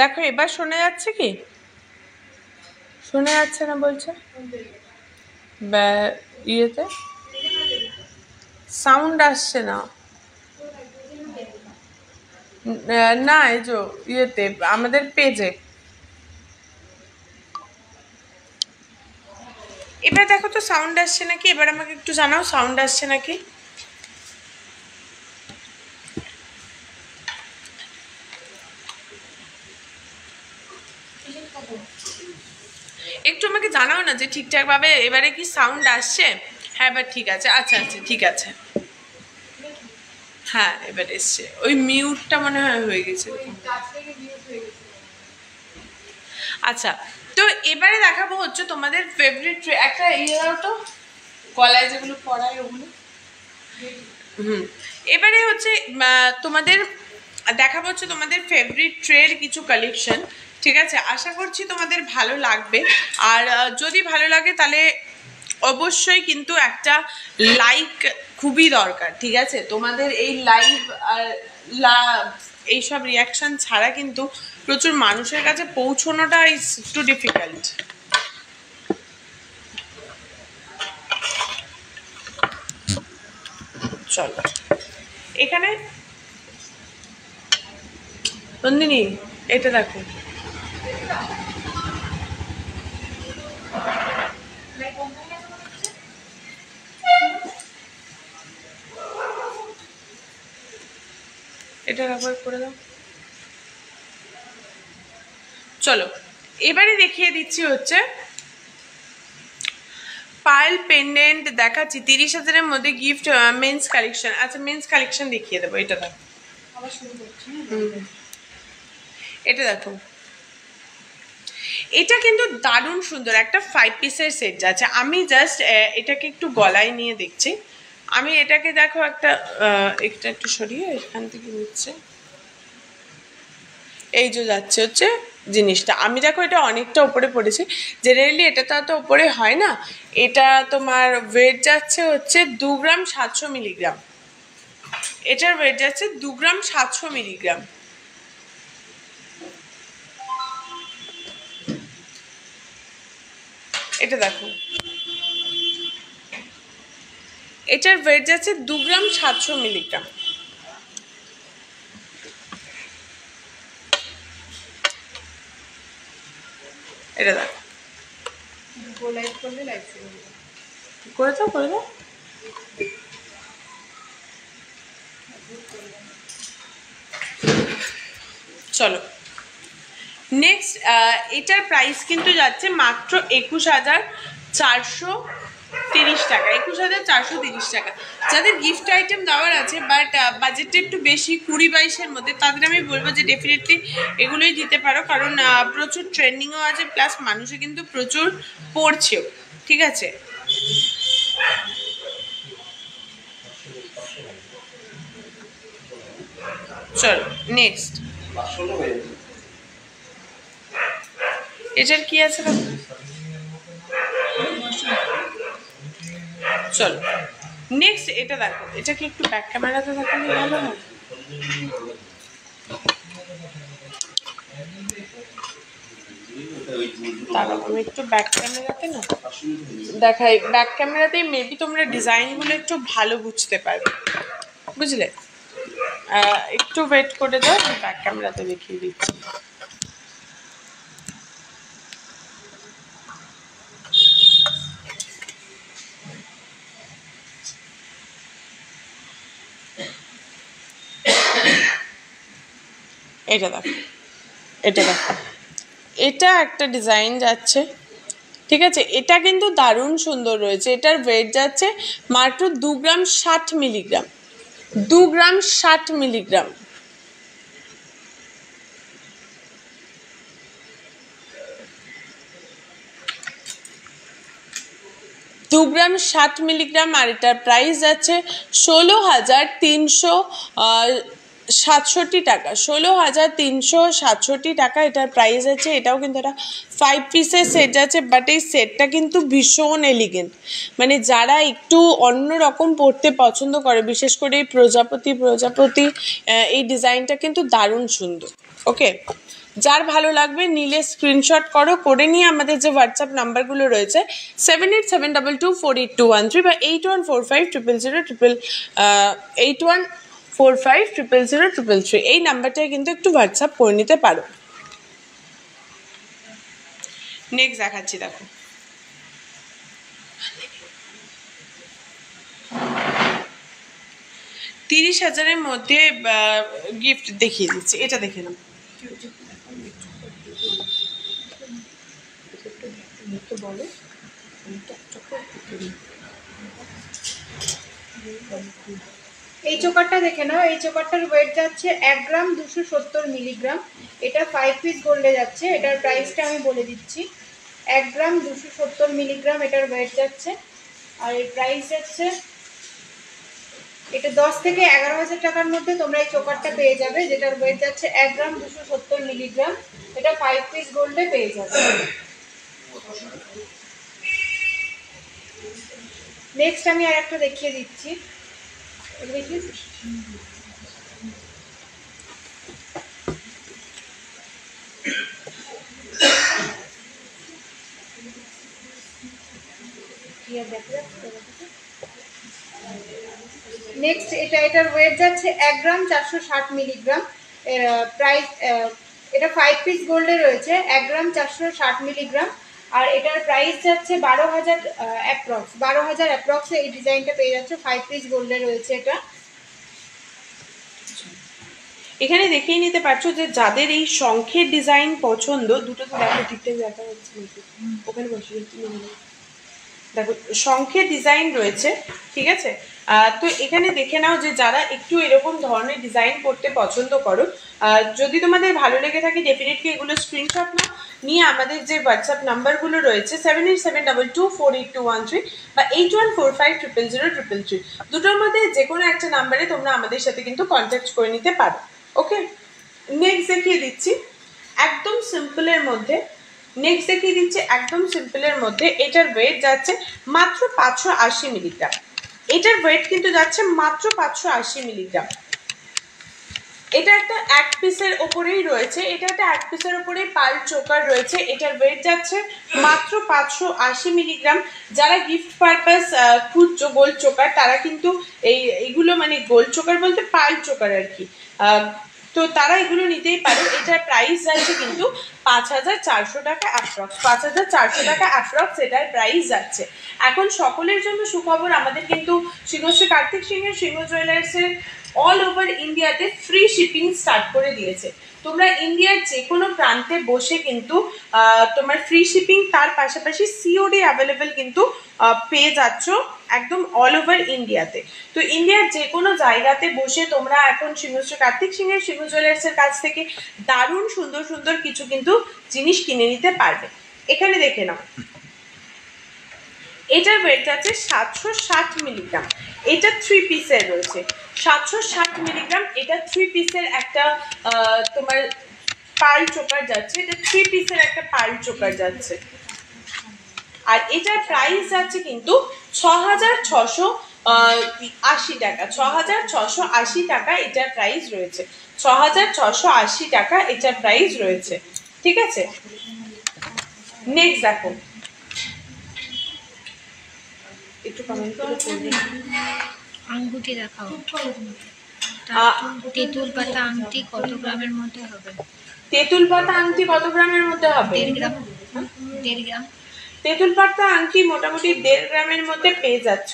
দেখো এবার শোনা যাচ্ছে কি? শোনা যাচ্ছে না বলছে ইয়েতে সাউন্ড আসছে না। না এই যে ইয়েতে আমাদের পেজে। এবার দেখো তো সাউন্ড আসছে নাকি, এবার আমাকে একটু জানাও সাউন্ড আসছে নাকি। একটু আমাকে জানাও না যে ঠিকঠাক ভাবে এবারে কি সাউন্ড আসছে। হ্যাঁ এবার ঠিক আছে, আচ্ছা আচ্ছা ঠিক আছে। হ্যাঁ এবার এসছে, ওই মিউটটা মনে হয় হয়ে গেছে। আচ্ছা, তো এবারে দেখাবো হচ্ছে তোমাদের ফেভারিট একটা ইয়ে দাও তো, গলায় যেগুলো পড়ায় ওগুলো। এবারে হচ্ছে তোমাদের দেখাবো হচ্ছে তোমাদের ফেভারিট ট্রের কিছু কালেকশন। ঠিক আছে, আশা করছি তোমাদের ভালো লাগবে। আর যদি ভালো লাগে তাহলে অবশ্যই কিন্তু একটা লাইক খুবই দরকার। ঠিক আছে, তোমাদের এই লাইভ আর এইসব রিয়াকশন ছাড়া কিন্তু প্রচুর মানুষের কাছে পৌঁছানোটা ইজ টু ডিফিকাল্ট। চলো এখানে নন্দিনী এটা দেখো, এটা ব্যবহার করে দাও। চলো এবারে দেখিয়ে দিচ্ছি হচ্ছে পায়েল পেন্ডেন্ট দেখাচ্ছি 30,000-এর মধ্যে গিফট মেন্স কালেকশন। আচ্ছা মেন্স কালেকশন দেখিয়ে দেবো, এটা দেখো। এটা দেখো, এটা কিন্তু দারুণ সুন্দর একটা 5 পিসের সেট যাচ্ছে। আমি জাস্ট এটাকে একটু গলায় নিয়ে দেখছি। আমি এটাকে দেখো একটা একটা একটু সরিয়ে এখান থেকে নিচ্ছে, এই যে যাচ্ছে হচ্ছে জিনিসটা। আমি দেখো এটা অনেকটা উপরে পড়েছি, জেনারেলি এটা তো এত উপরে হয় না। এটা তোমার ওয়েট যাচ্ছে হচ্ছে 2 গ্রাম 700 মিলিগ্রাম। এটার ওয়েট যাচ্ছে 2 গ্রাম 700 মিলিগ্রাম। এটা দেখো, এটার ওয়েট যাচ্ছে 2 গ্রাম 700 মিলিগ্রাম। এটা দেখো, করে দাও করে দাও। চলো নেক্সট, এটার প্রাইস কিন্তু যাচ্ছে মাত্র 21,430 টাকা। 21,430 টাকা। যাদের গিফট আইটেম দেওয়ার আছে বাট বাজেটটা একটু বেশি 20-22-এর মধ্যে, তাদের আমি বলবো যে ডেফিনেটলি এগুলোই দিতে পারো, কারণ প্রচুর ট্রেন্ডিংও আছে, প্লাস মানুষে কিন্তু প্রচুর পড়ছেও। ঠিক আছে, চলো নেক্সট। এটার কি আছে বাবু? চলো নেক্সট এটা দেখো, এটা কি একটু ব্যাক ক্যামেরাতে দেখালে ভালো হয়? তারপর আমি একটু ব্যাক ক্যামেরাতে না দেখাই, ব্যাক ক্যামেরাতেই মেবি তোমরা ডিজাইনগুলো একটু ভালো বুঝতে পারবে, বুঝলে? একটু ওয়েট করে দাও, আমি ব্যাক ক্যামেরাতে দেখিয়ে দিচ্ছি। এটা দেখো, এটা দেখো, এটা একটা ডিজাইন যাচ্ছে। ঠিক আছে, এটা কিন্তু দারুণ সুন্দর রয়েছে। এটার ওয়েট যাচ্ছে মাত্র 2 গ্রাম 60 মিলিগ্রাম। 2 গ্রাম 60 মিলিগ্রাম। দু গ্রাম 60 মিলিগ্রাম। আর এটার প্রাইস যাচ্ছে 16,367 টাকা। 16,367 টাকা এটার প্রাইস আছে। এটাও কিন্তু একটা 5 পিসের সেট যাচ্ছে, বাট এই সেটটা কিন্তু ভীষণ এলিগেন্ট। মানে যারা একটু অন্য রকম পড়তে পছন্দ করে, বিশেষ করে এই প্রজাপতি এই ডিজাইনটা কিন্তু দারুণ সুন্দর। ওকে, যার ভালো লাগবে নিলে স্ক্রিনশট করো, করে নিয়ে আমাদের যে হোয়াটসঅ্যাপ নাম্বারগুলো রয়েছে 7872248213 বা 8145000033 এই নাম্বারটায় কিন্তু একটু হোয়াটসঅ্যাপ করে নিতে পারো। নেক্সট দেখাচ্ছি, দেখো 30,000-এর মধ্যে গিফট দেখিয়ে দিচ্ছি, এটা দেখে নাও। এই চোকারটা দেখে নাও। এই চোকারটার ওয়েট যাচ্ছে 1 গ্রাম 270 মিলিগ্রাম। এটা 5 পিস গোল্ডে যাচ্ছে। এটার প্রাইসটা আমি বলে দিচ্ছি, 1 গ্রাম 270 মিলিগ্রাম এটার ওয়েট যাচ্ছে। আর এর প্রাইস যাচ্ছে, এটা 10 থেকে 11,000 টাকার মধ্যে তোমরা এই চোকারটা পেয়ে যাবে, যেটার ওয়েট যাচ্ছে 1 গ্রাম 270 মিলিগ্রাম। এটা 5 পিস গোল্ডে পেয়ে যাবে। নেক্সট আমি আর একটা দেখিয়ে দিচ্ছি, দেখিয়েছি নেক্সট এটার ওয়েট যাচ্ছে 1 গ্রাম 460 মিলিগ্রাম। এর প্রাইস, এটা 5 পিস গোল্ডে রয়েছে, 1 গ্রাম 460 মিলিগ্রাম। আর এটার প্রাইস যাচ্ছে 12,000 অ্যাপ্রক্স, 12,000 অ্যাপ্রক্সে এই ডিজাইনটা পেয়ে যাচ্ছে। 5 পিস গোল্ডে রয়েছে এটা। এখানে দেখেই নিতে পারছো যে যাদের এই শঙ্খের ডিজাইন পছন্দ, দুটো তো দেখো ঠিকঠাক দেখা যাচ্ছে নাকি, ওখানে বসে দেখো শঙ্খের ডিজাইন রয়েছে, ঠিক আছে। তো এখানে দেখে নাও যে যারা একটু এরকম ধরনের ডিজাইন করতে পছন্দ করো, যদি তোমাদের ভালো লেগে থাকে ডেফিনেটলি এগুলো স্ক্রিনশট নাও, নিয়ে আমাদের যে হোয়াটসঅ্যাপ নাম্বারগুলো রয়েছে 7872248213 বা 8145000033 দুটোর মধ্যে যে কোনো একটা নাম্বারে তোমরা আমাদের সাথে কিন্তু কন্ট্যাক্ট করে নিতে পারো। ওকে, নেক্সট দেখিয়ে দিচ্ছি একদম সিম্পলের মধ্যে। এটার ওয়েট যাচ্ছে মাত্র 580 মিলিগ্রাম। এটার ওয়েট কিন্তু যাচ্ছে মাত্র 580 মিলিগ্রাম। এটা একটা এক পিসের ওপরেই রয়েছে, এটা একটা এক পিসের ওপরেই পাল চোকার রয়েছে। এটার ওয়েট যাচ্ছে মাত্র 580 মিলিগ্রাম। যারা গিফট পারপাস খুঁজছো গোল্ড চোকার, তারা কিন্তু এইগুলো মানে গোল্ড চোকার বলতে পাল চোকার আর কি, তো তারা এগুলো নিতেই পারে। এটার প্রাইস যাচ্ছে কিন্তু 5,400 টাকা অ্যাপ্রক্স, 5,400 টাকা অ্যাপ্রক্স এটার প্রাইস যাচ্ছে। এখন সকলের জন্য সুখবর, আমাদের কিন্তু সিংহশ্রী কার্তিক সিংহের সিংহ জুয়েলার্সের অল ওভার ইন্ডিয়াতে ফ্রি শিপিং স্টার্ট করে দিয়েছে। তোমরা ইন্ডিয়ার যে কোনো প্রান্তে বসে কিন্তু তোমার ফ্রি শিপিং, তার পাশাপাশি সিওডি অ্যাভেলেবেল কিন্তু পেয়ে যাচ্ছ একদম অল ওভার ইন্ডিয়াতে। তো ইন্ডিয়ার যে কোনো জায়গাতে বসে তোমরা এখন সিংহশ্রী কার্তিক সিংহের সিংহ জুয়েলার্সের কাছ থেকে দারুণ সুন্দর সুন্দর কিছু কিন্তু জিনিস কিনে নিতে পারবে। এখানে দেখে নাও, এটার ওয়েট আছে 760 মিলিগ্রাম। এটা 3 পিসের রয়েছে, 760 মিলিগ্রাম। এটা 3 পিসের একটা তোমার পার্ল চোকার যাচ্ছে, এটা 3 পিসের একটা পার্ল চোকার যাচ্ছে। আর এটার প্রাইস যাচ্ছে কিন্তু 6,680 টাকা, 6,680 টাকা এটার প্রাইস রয়েছে, 6,680 টাকা এটার প্রাইস রয়েছে, ঠিক আছে। নেক্সট দেখো, একটু কমেন্ট করে বলবি আঙ্গুটি দেখাও। তেঁতুল পাতা আংটি কত গ্রামের মধ্যে হবে? তেঁতুল পাতা আংটি কত গ্রামের মধ্যে হবে? 1.5 গ্রাম। 1.5 গ্রাম। তেঁতুল পাতা আংটি মোটামুটি 1.5 গ্রামের মধ্যে পেয়ে যাচ্ছ,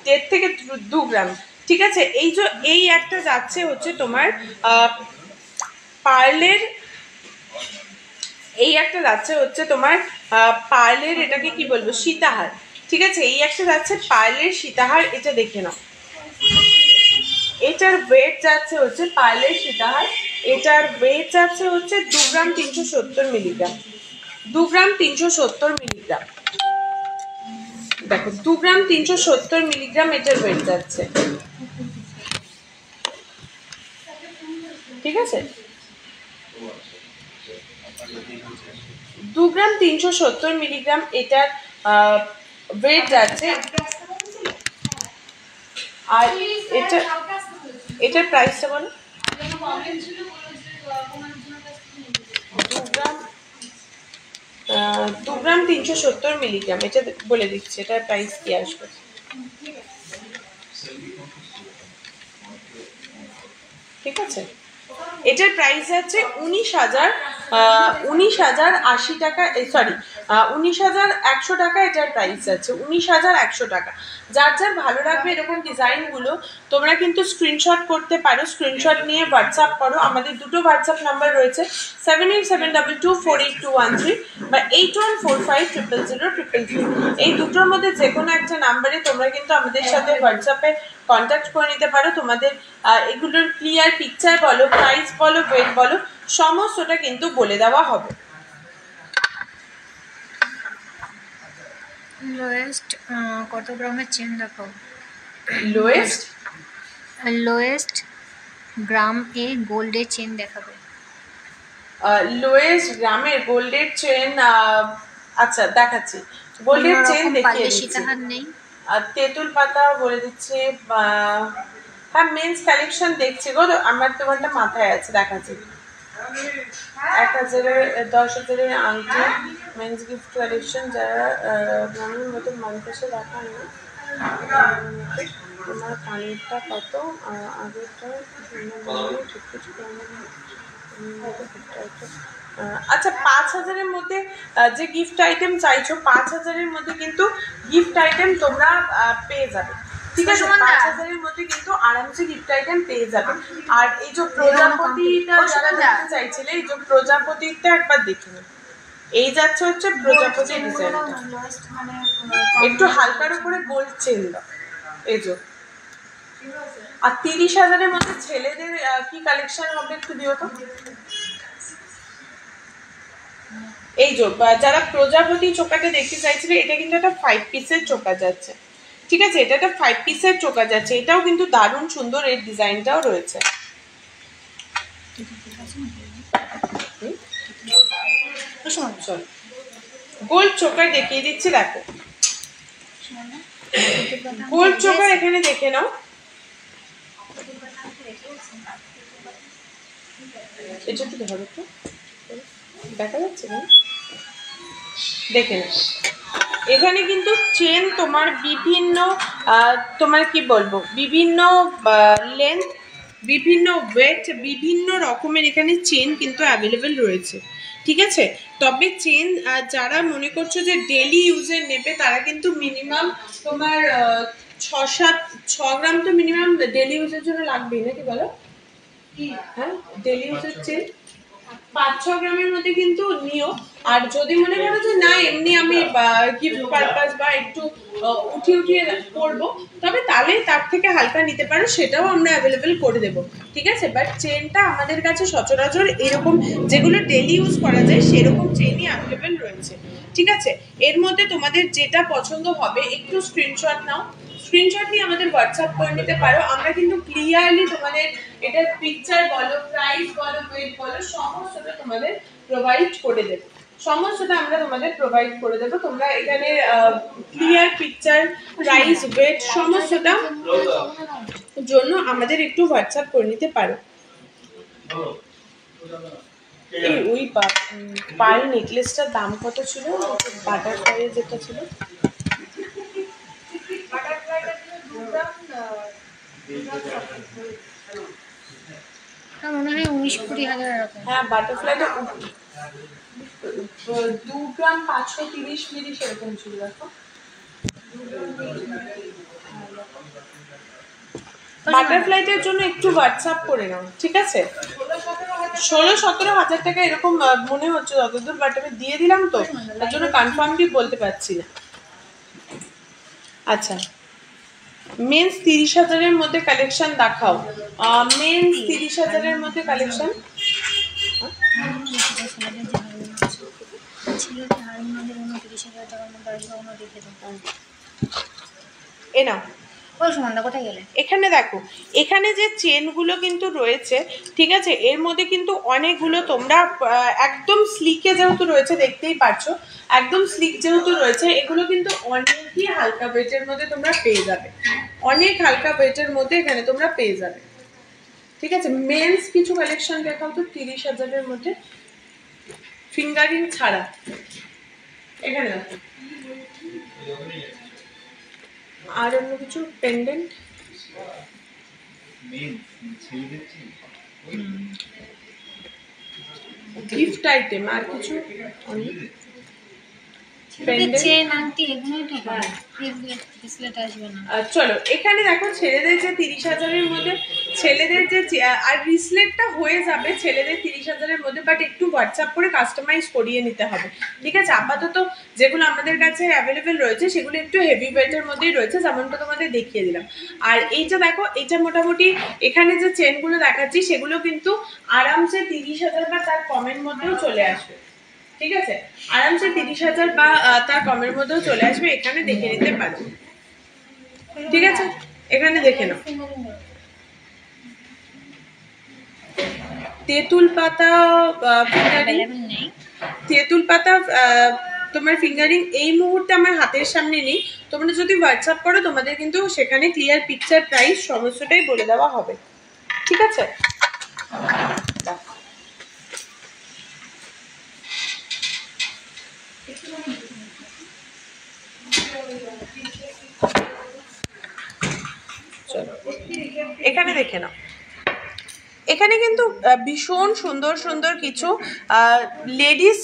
1.5 থেকে 2 গ্রাম, ঠিক আছে। এই একটা যাচ্ছে হচ্ছে তোমার পার্লের, এই একটা যাচ্ছে হচ্ছে তোমার পার্লের, এটাকে কি বলবো, সীতাহার, ঠিক আছে। এই একটা যাচ্ছে পার্লের সীতাহার, এটা দেখে নাও। এটার ওয়েট যাচ্ছে হচ্ছে পার্লের সীতাহার, এটার ওয়েট যাচ্ছে হচ্ছে 2 গ্রাম 370 মিলিগ্রাম, 2 গ্রাম 370 মিলিগ্রাম। দেখো 2 গ্রাম 370 মিলিগ্রাম এটার ওয়েট যাচ্ছে, ঠিক আছে। 2 গ্রাম 370 মিলিগ্রাম এটার ওয়েট যাচ্ছে। আর এটার প্রাইসটা বলো। গ্রাম 370 মিলিগ্রাম, এটা বলে দিচ্ছি এটার প্রাইস কি আসবে। ঠিক আছে, এটার প্রাইস আছে 19,080 টাকা, সরি 19,100 টাকা এটার প্রাইস আছে, 19,100 টাকা। যার যার ভালো লাগবে এরকম ডিজাইনগুলো তোমরা কিন্তু স্ক্রিনশট করতে পারো, স্ক্রিনশট নিয়ে হোয়াটসঅ্যাপ করো। আমাদের দুটো হোয়াটসঅ্যাপ নাম্বার রয়েছে, 7872248213 বা 8145000000। এই দুটোর মধ্যে যে কোনো একটা নাম্বারে তোমরা কিন্তু আমাদের সাথে হোয়াটসঅ্যাপে কন্ট্যাক্ট করে নিতে পারো। তোমাদের এগুলোর ক্লিয়ার পিকচার বলো, প্রাইস বলো, ওয়েট বলো, সমস্তটা কিন্তু বলে দেওয়া হবে। লোয়েস্ট কত গ্রামের চেন দেখাও? লোয়েস্ট গ্রাম এ গোল্ডের চেন দেখাবে। লোয়েস্ট গ্রামের গোল্ডের চেন, আচ্ছা দেখাচ্ছি, গোল্ডের চেন দেখিয়ে দিচ্ছি। সীতাহার নেই, আর তেঁতুল পাতা বলে দিচ্ছে, হ্যাঁ মেন্স কালেকশন দেখছি গো, আমার তোমারটা মাথায় আছে, দেখাচ্ছি। 1,000-এর 10,000-এর আংটি, মেন্স গিফট কালেকশন, যারা গ্রামের মতো মানুষে দেখান না। তোমার কানেরটা কত, আগেরটা ঠিক কিছু, আচ্ছা 5,000-এর মধ্যে যে গিফট আইটেম চাইছো, 5,000-এর মধ্যে কিন্তু গিফট আইটেম তোমরা পেয়ে যাবে। ঠিক আছে, 5,000-এর মধ্যে কিন্তু আরামসে গিফট আইটেম পেয়ে যাবে। আর এই যে প্রজাপতিটা যারা দেখতে চাইছিলে, এই যে প্রজাপতিটা একবার দেখে নিন, এই যাচ্ছে হচ্ছে প্রজাপতি ডিজাইন, একটু হালকার উপরে গোল্ড চেন দাও, এই যে। আর 30,000-এর মধ্যে ছেলেদের কি কালেকশন হবে একটু দিও তো। এই যে যারা প্রজাপতি চোকাটা দেখতে চাইছিলে, এটা কিন্তু একটা 5 পিসের চোকা যাচ্ছে। ঠিক আছে, এটা একটা 5 পিসের চোকা যাচ্ছে, এটাও কিন্তু দারুণ সুন্দর, এর ডিজাইনটাও রয়েছে। গোল্ড চোকার দেখিয়ে দিচ্ছি, দেখো গোল্ড চোকার এখানে দেখে নাও, এটা একটু ধরো তো, দেখা যাচ্ছে না, দেখে নাও। এখানে কিন্তু চেন তোমার বিভিন্ন, তোমার কি বলবো, বিভিন্ন লেন্থ, বিভিন্ন ওয়েট, বিভিন্ন রকমের এখানে চেন কিন্তু অ্যাভেলেবেল রয়েছে। ঠিক আছে, তবে চেন যারা মনে করছো যে ডেলি ইউজে নেবে, তারা কিন্তু মিনিমাম তোমার 6 গ্রাম তো মিনিমাম ডেলি ইউজের জন্য লাগবেই, নাকি বলো? হ্যাঁ, ডেলি ইউজের চেন 5-6 গ্রামের মধ্যে কিন্তু নিও। আর যদি মনে করো যে না এমনি আমি গিফট পারপাস বা একটু উঠিয়ে পরবো, তবে তাহলে তার থেকে হালকা নিতে পারো, সেটাও আমরা অ্যাভেলেবেল করে দেবো। ঠিক আছে, বাট চেনটা আমাদের কাছে সচরাচর এরকম যেগুলো ডেলি ইউজ করা যায় সেরকম চেনই অ্যাভেলেবেল রয়েছে। ঠিক আছে, এর মধ্যে তোমাদের যেটা পছন্দ হবে একটু স্ক্রিনশট নাও, স্ক্রিনশট নিয়ে আমাদের হোয়াটসঅ্যাপ করে নিতে পারো। আমরা কিন্তু ক্লিয়ারলি তোমাদের এটার পিকচার বলো, প্রাইস বলো, ওয়েট বলো, সমস্তটা তোমাদের প্রোভাইড করে দেবো, সমস্তটা আমরা তোমাদের প্রোভাইড করে দেবো। তোমরা এখানে ক্লিয়ার পিকচার, প্রাইস, ওয়েট সমস্তটা জন্য আমাদের একটু হোয়াটসঅ্যাপ করে নিতে পারো। এই ওই পার্ল নেকলেসটার দাম কত ছিল, বাটারফ্লাই যেটা ছিল? মনে হয় 19-20 হাজার এরকম। হ্যাঁ, বাটারফ্লাইটা 2 গ্রাম 530 মিলি সেরকম ছিল, দেখো। বাটারফ্লাইটার জন্য একটু হোয়াটসঅ্যাপ করে নাও, ঠিক আছে? 16-17 হাজার টাকা এরকম মনে হচ্ছে যতদূর, বাট আমি দিয়ে দিলাম তো, তার জন্য কনফার্মলি বলতে পারছি না। আচ্ছা, মেন্স 30,000-এর মধ্যে কালেকশন দেখাও, মেন্স 30,000-এর মধ্যে কালেকশন। এ নাও, এখানে দেখো, এখানে যে চেনগুলো কিন্তু রয়েছে, ঠিক আছে, এর মধ্যে কিন্তু অনেকগুলো তোমরা একদম স্লিকে যেহেতু রয়েছে, দেখতেই পাচ্ছো একদম স্লিক যেহেতু রয়েছে, এগুলো কিন্তু অনেকই হালকা ওয়েটের মধ্যে তোমরা পেয়ে যাবে, অনেক হালকা ওয়েটের মধ্যে এখানে তোমরা পেয়ে যাবে। ঠিক আছে, মেন্স কিছু কালেকশন দেখাও তো 30,000-এর মধ্যে, ফিঙ্গারিং ছাড়া। এখানে দেখো আর অন্য কিছু পেন্ডেন্ট গিফট আইটেম আর কিছু চেন আংটি এগুলোই তো হয়, ব্রেসলেট আসবে না। চলো এখানে দেখো ছেলেদের যে 30,000-এর মধ্যে ছেলেদের যে আর রিসলেটটা হয়ে যাবে ছেলেদের 30,000-এর মধ্যে, বাট একটু হোয়াটসঅ্যাপ করে কাস্টমাইজ করিয়ে নিতে হবে, ঠিক আছে? আপাতত যেগুলো আমাদের কাছে অ্যাভেলেবেল রয়েছে সেগুলো একটু হেভি ওয়েটের মধ্যেই রয়েছে, যেমনটা তোমাদের দেখিয়ে দিলাম। আর এইটা দেখো, এটা মোটামুটি এখানে যে চেনগুলো দেখাচ্ছি সেগুলো কিন্তু আরামসে 30,000 বা তার কমের মধ্যেও চলে আসবে, ঠিক আছে? আরামসে 30,000 বা তার কমের মধ্যেও চলে আসবে, এখানে দেখে নিতে পারো, ঠিক আছে? এখানে দেখে নাও। তেঁতুল পাতা ফিঙ্গারিং, তেঁতুল পাতা তোমার ফিঙ্গারিং এই মুহূর্তে আমার হাতের সামনে নেই, তোমরা যদি হোয়াটসঅ্যাপ করো তোমাদের কিন্তু সেখানে ক্লিয়ার পিকচার প্রাইস সমস্তটাই বলে দেওয়া হবে, ঠিক আছে? এখানে দেখে নাও, এখানে কিন্তু ভীষণ সুন্দর সুন্দর কিছু লেডিস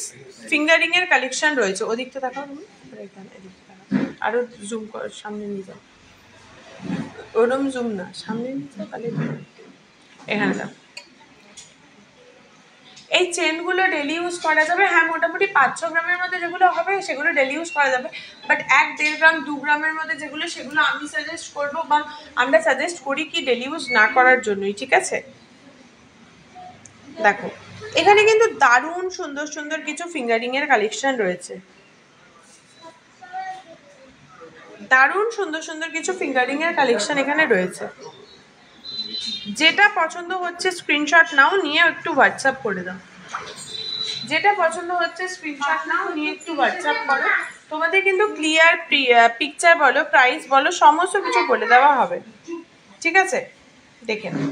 ফিঙ্গারিং এর কালেকশন রয়েছে। ওদিকটা দেখাও তুমি, আরো জুম কর, সামনে নিয়ে যাও, ওরম জুম না, সামনে নিয়ে যাও তাহলে। এখানে দাও, এই চেনগুলো ডেলি ইউজ করা যাবে। হ্যাঁ, মোটামুটি 500 গ্রামের মধ্যে যেগুলো হবে সেগুলো ডেলি ইউজ করা যাবে, বাট 1-1.5 গ্রাম 2 গ্রামের মধ্যে যেগুলো সেগুলো আমি সাজেস্ট করবো বা আমরা সাজেস্ট করি কি ডেলি ইউজ না করার জন্যই, ঠিক আছে? দেখো এখানে কিন্তু দারুণ সুন্দর সুন্দর কিছু ফিঙ্গারিং এর কালেকশন রয়েছে, দারুণ সুন্দর সুন্দর কিছু ফিঙ্গারিং এর কালেকশন এখানে রয়েছে। যেটা পছন্দ হচ্ছে স্ক্রিনশট নাও, নিয়ে একটু হোয়াটসঅ্যাপ করে দাও। যেটা পছন্দ হচ্ছে স্ক্রিনশট নাও, নিয়ে একটু হোয়াটসঅ্যাপ করো, তোমাদের কিন্তু ক্লিয়ার পিকচার বলো, প্রাইস বলো, সমস্ত কিছু বলে দেওয়া হবে, ঠিক আছে? দেখে নাও।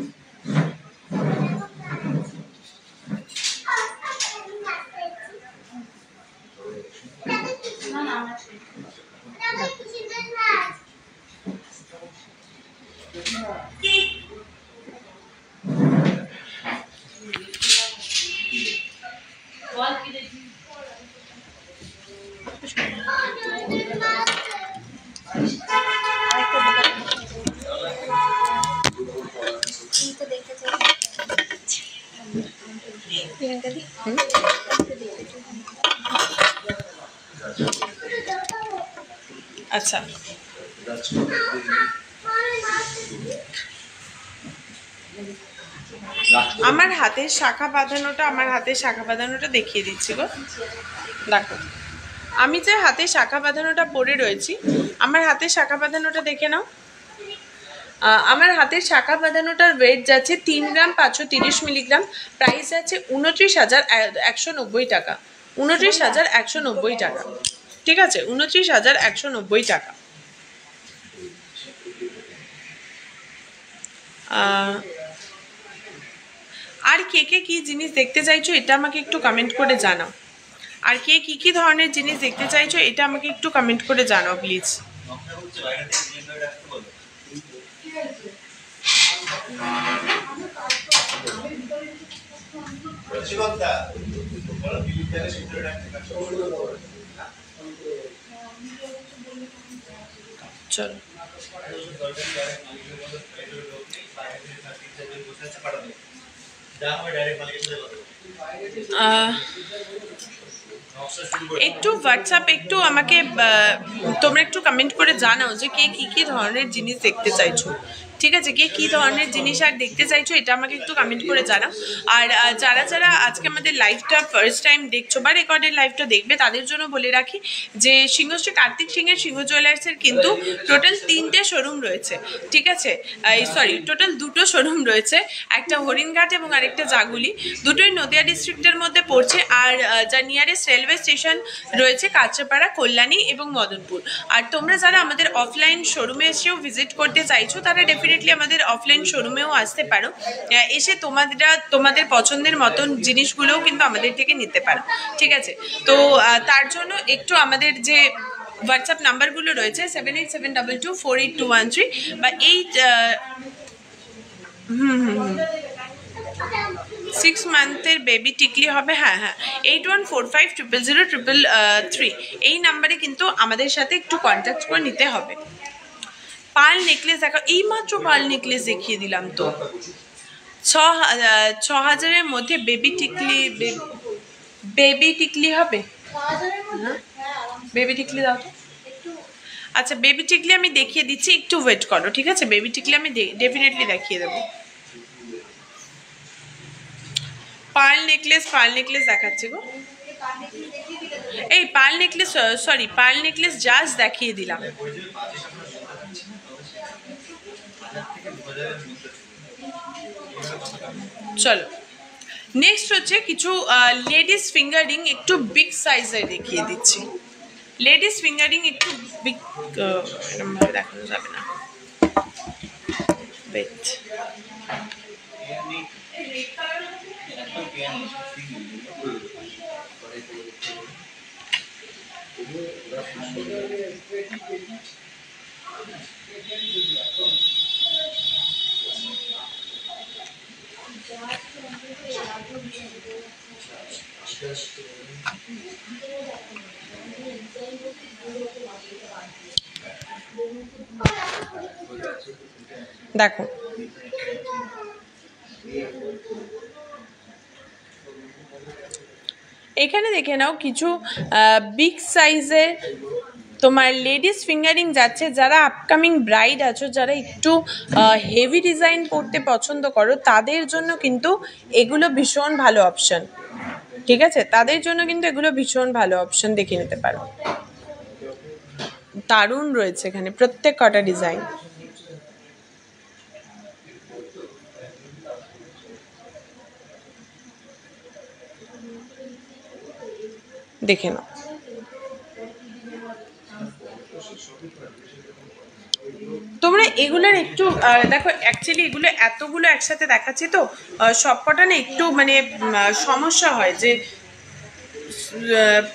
আচ্ছা, আমার হাতের শাখা বাঁধানোটা দেখিয়ে দিচ্ছি গো। দেখো আমি যে হাতে শাখা বাঁধানোটা পরে রয়েছি, আমার হাতের শাখা বাঁধানোটা দেখে নাও। আমার হাতের শাখা বাঁধানোটার ওয়েট যাচ্ছে 3 গ্রাম 530 মিলিগ্রাম, প্রাইস আছে 29,190 টাকা। 29,190 টাকা, ঠিক আছে? 29,190 টাকা। আর কে কে কি জিনিস দেখতে চাইছো এটা আমাকে একটু কমেন্ট করে জানাও। আর কে কি কি ধরনের জিনিস দেখতে চাইছো এটা আমাকে একটু কমেন্ট করে জানাও প্লিজ। চলো একটু হোয়াটসঅ্যাপ একটু আমাকে তোমরা একটু কমেন্ট করে জানাও যে কে কি কি ধরনের জিনিস দেখতে চাইছো, ঠিক আছে? কে কি ধরনের জিনিস আর দেখতে চাইছো এটা আমাকে একটু কমেন্ট করে জানাও। আর যারা যারা আজকে আমাদের লাইভটা ফার্স্ট টাইম দেখছো বা রেকর্ডেড লাইভটা দেখবে তাদের জন্য বলে রাখি যে সিংহশ্রী কার্তিক সিংহের সিংহ জুয়েলার্সের কিন্তু টোটাল 3টে শোরুম রয়েছে, ঠিক আছে? টোটাল 2টো শোরুম রয়েছে, একটা হরিণঘাট এবং আরেকটা জাগুলি, দুটোই নদিয়া ডিস্ট্রিক্টের মধ্যে পড়ছে। আর যা নিয়ারেস্ট রেলওয়ে স্টেশন রয়েছে কাঁচরাপাড়া, কল্যাণী এবং মদনপুর। আর তোমরা যারা আমাদের অফলাইন শোরুমে এসেও ভিজিট করতে চাইছো তারা ডেফিনেটলি আমাদের অফলাইন শোরুমেও আসতে পারো, এসে তোমাদের পছন্দের মতন জিনিসগুলোও কিন্তু আমাদের থেকে নিতে পারো। ঠিক আছে, তো তার জন্য একটু আমাদের যে হোয়াটসঅ্যাপ নাম্বারগুলো রয়েছে 7872248213 বা 6 মান্থের বেবি টিকলি হবে, হ্যাঁ হ্যাঁ 8145000033 এই নাম্বারে কিন্তু আমাদের সাথে একটু কন্ট্যাক্ট করে নিতে হবে। পার্ল নেকলেস দেখো, এইমাত্র পার্ল নেকলেস দেখিয়ে দিলাম তো। 6000-এর মধ্যে বেবি টিকলি হবে, বেবি টিকলি দাও তো। আচ্ছা বেবি টিকলি আমি দেখিয়ে দিচ্ছি, একটু ওয়েট করো, ঠিক আছে? বেবি টিকলি আমি ডেফিনেটলি দেখিয়ে দেবো। পার্ল নেকলেস দেখাচ্ছি গো, এই পার্ল নেকলেস জাস্ট দেখিয়ে দিলাম। চলো নেক্সট হচ্ছে কিছু লেডিস ফিঙ্গারিং, একটু বিগ সাইজের দেখিয়ে দিচ্ছি। লেডিস ফিঙ্গারিং একটু বিগ, এরকম ভাবে দেখানো যাবে না, ওয়েট। দেখো এখানে দেখে নাও কিছু বিগ সাইজের তোমার লেডিস ফিঙ্গারিং যাচ্ছে। যারা আপকামিং ব্রাইড আছো, যারা একটু হেভি ডিজাইন পরতে পছন্দ করো, তাদের জন্য কিন্তু এগুলো ভীষণ ভালো অপশন। ঠিক আছে, তাদের জন্য কিন্তু এগুলো ভীষণ ভালো অপশন, দেখে নিতে পারো। দারুণ রয়েছে এখানে প্রত্যেক কটা ডিজাইন। দেখে নাও, তোমরা এগুলোর একটু দেখো, অ্যাকচুয়ালি এগুলো এতগুলো একসাথে দেখাচ্ছি তো সবকটা না একটু মানে সমস্যা হয় যে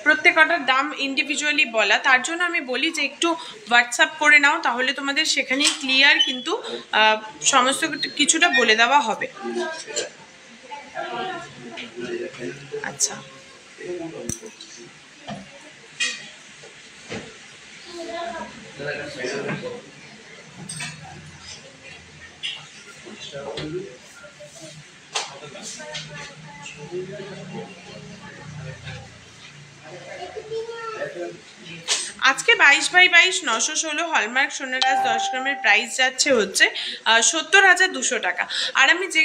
প্রত্যেকটার দাম ইন্ডিভিজুয়ালি বলা। তার জন্য আমি বলি যে একটু হোয়াটসঅ্যাপ করে নাও, তাহলে তোমাদের সেখানে ক্লিয়ার কিন্তু সমস্ত কিছুটা বলে দেওয়া হবে। আচ্ছা আজকে 22x22 916 হলমার্ক সোনারাজ 10 গ্রামের প্রাইস যাচ্ছে হচ্ছে 70,200 টাকা। আর আমি যে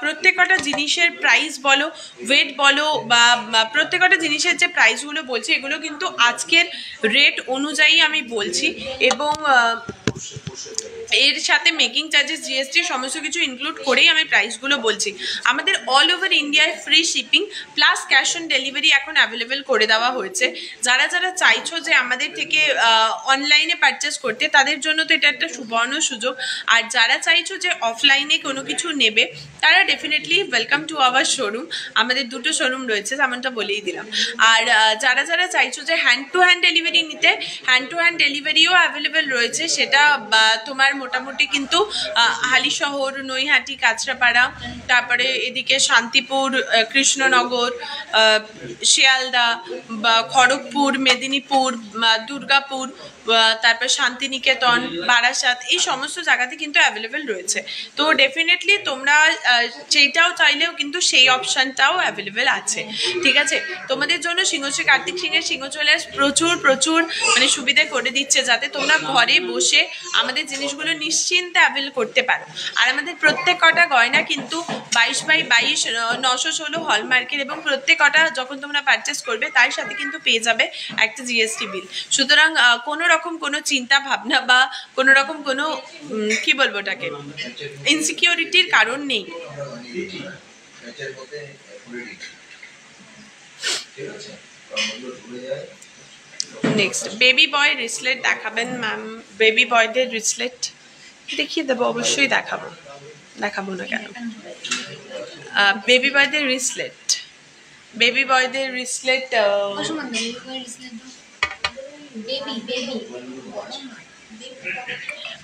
প্রত্যেকটা জিনিসের প্রাইস বলো, ওয়েট বলো, বা প্রত্যেকটা জিনিসের যে প্রাইসগুলো বলছি, এগুলো কিন্তু আজকের রেট অনুযায়ী আমি বলছি, এবং এর সাথে মেকিং চার্জেস, জিএসটি সমস্ত কিছু ইনক্লুড করেই আমি প্রাইসগুলো বলছি। আমাদের অল ওভার ইন্ডিয়ায় free shipping plus cash on delivery এখন অ্যাভেলেবেল করে দেওয়া হয়েছে। যারা চাইছো যে আমাদের থেকে অনলাইনে পারচেস করতে, তাদের জন্য তো এটা একটা সুবর্ণ সুযোগ। আর যারা চাইছো যে অফলাইনে কোনো কিছু নেবে, তারা definitely welcome to our showroom. আমাদের দুটো শোরুম রয়েছে, যেমনটা বলেই দিলাম। আর যারা চাইছো যে হ্যান্ড টু হ্যান্ড ডেলিভারি নিতে, হ্যান্ড টু হ্যান্ড ডেলিভারিও অ্যাভেলেবেল রয়েছে। সেটা তোমার মোটামুটি কিন্তু হালিশহর, নৈহাটি, কাঁচরাপাড়া, তারপরে এদিকে শান্তিপুর, কৃষ্ণনগর, শিয়ালদা, বা খড়গপুর, মেদিনীপুর, দুর্গাপুর, তারপর শান্তিনিকেতন, বারাসাত, এই সমস্ত জায়গাতে কিন্তু অ্যাভেলেবেল রয়েছে। তো ডেফিনেটলি তোমরা সেইটাও চাইলেও কিন্তু সেই অপশানটাও অ্যাভেলেবেল আছে। ঠিক আছে, তোমাদের জন্য সিংহশ্রী কার্তিক সিংহের সিংহ জুয়েলার্স প্রচুর মানে সুবিধা করে দিচ্ছে, যাতে তোমরা ঘরে বসে আমাদের জিনিসগুলো নিশ্চিন্তে অ্যাভেল করতে পারো। আর আমাদের প্রত্যেক কটা গয়না কিন্তু 22x22 916 হলমার্কের, এবং প্রত্যেক কটা যখন তোমরা পারচেস করবে তার সাথে কিন্তু পেয়ে যাবে একটা জিএসটি বিল। সুতরাং কোনো রকম কোনো চিন্তা ভাবনা বা কোনো রকম কোনো কি বলবো ওটাকে, ইনসিকিউরিটির কারণ নেই। নেক্সট বেবি বয় রিসলেট দেখাবেন ম্যাম। বেবি বয়দের রিসলেট দেখিয়ে দেবো, অবশ্যই দেখাবো, দেখাবো না কেন। বেবি বয়দের রিসলেট, বেবি বয়দের রিসলেট।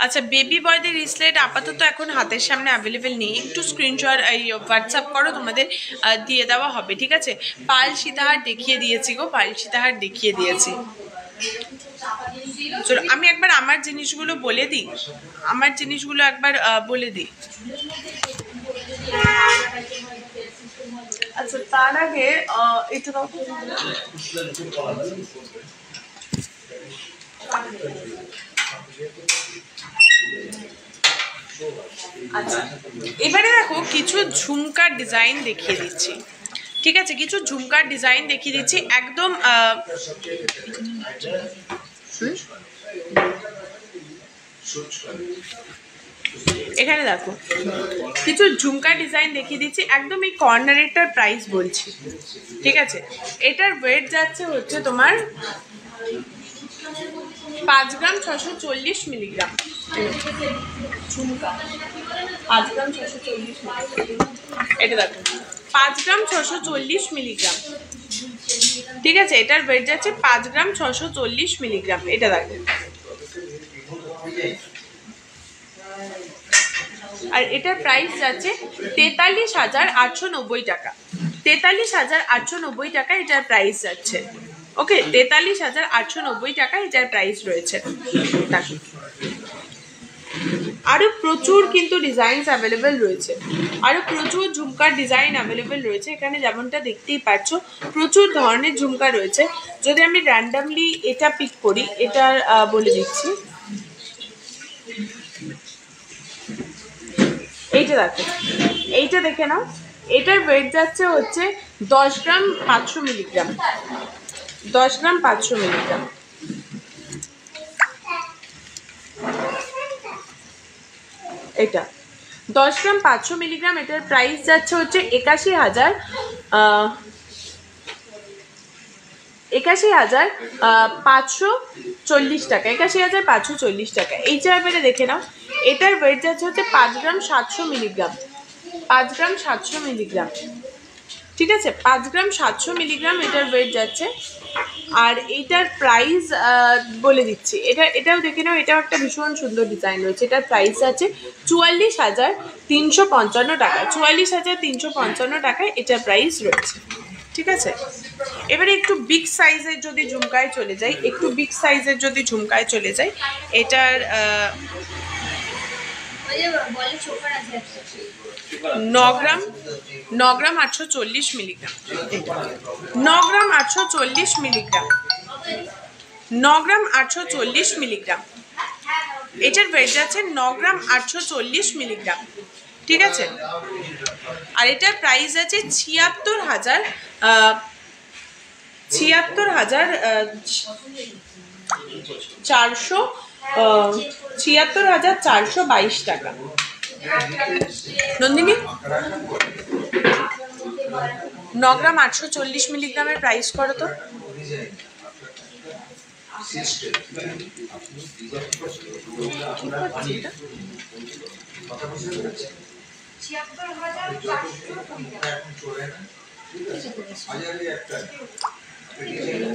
আচ্ছা, বেবি বয়দের রিসলেট আপাতত এখন হাতের সামনে অ্যাভেলেবেল নেই, একটু স্ক্রিনশট এই হোয়াটসঅ্যাপ করো, তোমাদের দিয়ে দেওয়া হবে, ঠিক আছে? পাল সীতাহার দেখিয়ে দিয়েছি গো, পাল সীতাহার দেখিয়ে দিয়েছি। চলো আমি একবার আমার জিনিসগুলো বলে দিই, আমার জিনিসগুলো একবার বলে দিই। আচ্ছা তার আগে এটা দাও। আচ্ছা এবারে দেখো কিছু ঝুমকার ডিজাইন দেখিয়ে দিচ্ছি, ঠিক আছে? কিছু ঝুমকার ডিজাইন দেখিয়ে দিচ্ছি একদম এখানে দেখো কিছু ঝুমকার ডিজাইন দেখিয়ে দিচ্ছি, একদম এই কর্নারেরটার প্রাইস বলছি, ঠিক আছে? এটার ওয়েট যাচ্ছে হচ্ছে তোমার 5 গ্রাম 640 মিলিগ্রাম। ঝুমকা 5 গ্রাম 640 মিলিগ্রাম, এটা দেখো 5 গ্রাম 640 মিলিগ্রাম, ঠিক আছে? এটার ওয়েট যাচ্ছে 5 গ্রাম 640 মিলিগ্রাম, এটা দেখো। আর এটার প্রাইস যাচ্ছে 43,890 টাকা, 43,890 টাকা এটার প্রাইস যাচ্ছে। ওকে, 43,890 টাকা এটার প্রাইস রয়েছে। আরো প্রচুর কিন্তু ডিজাইনস অ্যাভেলেবেল রয়েছে, আরো প্রচুর ঝুমকার ডিজাইন অ্যাভেলেবেল রয়েছে। এখানে যেমনটা দেখতেই পাচ্ছ প্রচুর ধরনের ঝুমকা রয়েছে। যদি আমি র্যান্ডামলি এটা পিক করি, এটার বলে দিচ্ছি, এইটা দেখো, এইটা দেখে নাও, এটার ওয়েট যাচ্ছে হচ্ছে 10 গ্রাম 500 মিলিগ্রাম, 10 গ্রাম 500 মিলিগ্রাম। এটা 10 গ্রাম 500 মিলিগ্রাম, এটার প্রাইস যাচ্ছে হচ্ছে 81,540 টাকা, 81,540 টাকা। এইটা এবারে দেখে নাও, এটার ওয়েট যাচ্ছে হচ্ছে 5 গ্রাম 700 মিলিগ্রাম, 5 গ্রাম 700 মিলিগ্রাম, ঠিক আছে? 5 গ্রাম 700 মিলিগ্রাম এটার ওয়েট যাচ্ছে। আর এইটার প্রাইস বলে দিচ্ছি, এটাও দেখে নাও, এটাও একটা ভীষণ সুন্দর ডিজাইন রয়েছে। এটার প্রাইস আছে 44,355 টাকা, 44,355 টাকায় এটার প্রাইস রয়েছে, ঠিক আছে? এবারে একটু বিগ সাইজের যদি ঝুমকায় চলে যাই, একটু বিগ সাইজের যদি ঝুমকায় চলে যাই, এটার 9 গ্রাম 840 মিলিগ্রাম, 9 গ্রাম 840 মিলিগ্রাম, 9 গ্রাম 840 মিলিগ্রাম, এটার ওয়েট যাচ্ছে 9 গ্রাম 840 মিলিগ্রাম, ঠিক আছে? আর এটার প্রাইস আছে 76,422 টাকা। নন্দিনী 9 গ্রাম 840 মিলিগ্রামের প্রাইস করো তো।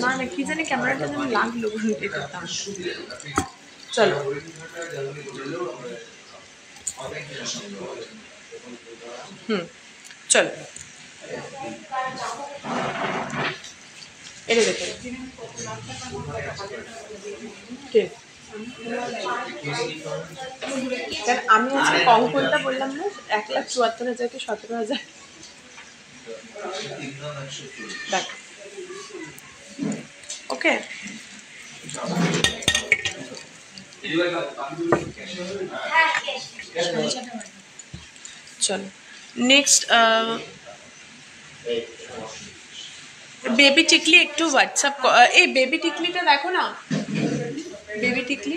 না না কি জানি ক্যামেরাটা যেন লাগলো, চলো চলো এটা দেখো, কারণ আমি আজকে কম কোনটা বললাম না, 1,74,000 কি 17,000। দেখ ওকে, চলো নেক্সট বেবি টিকলি একটু হোয়াটসঅ্যাপ, এই বেবি টিকলিটা দেখো না, বেবি টিকলি,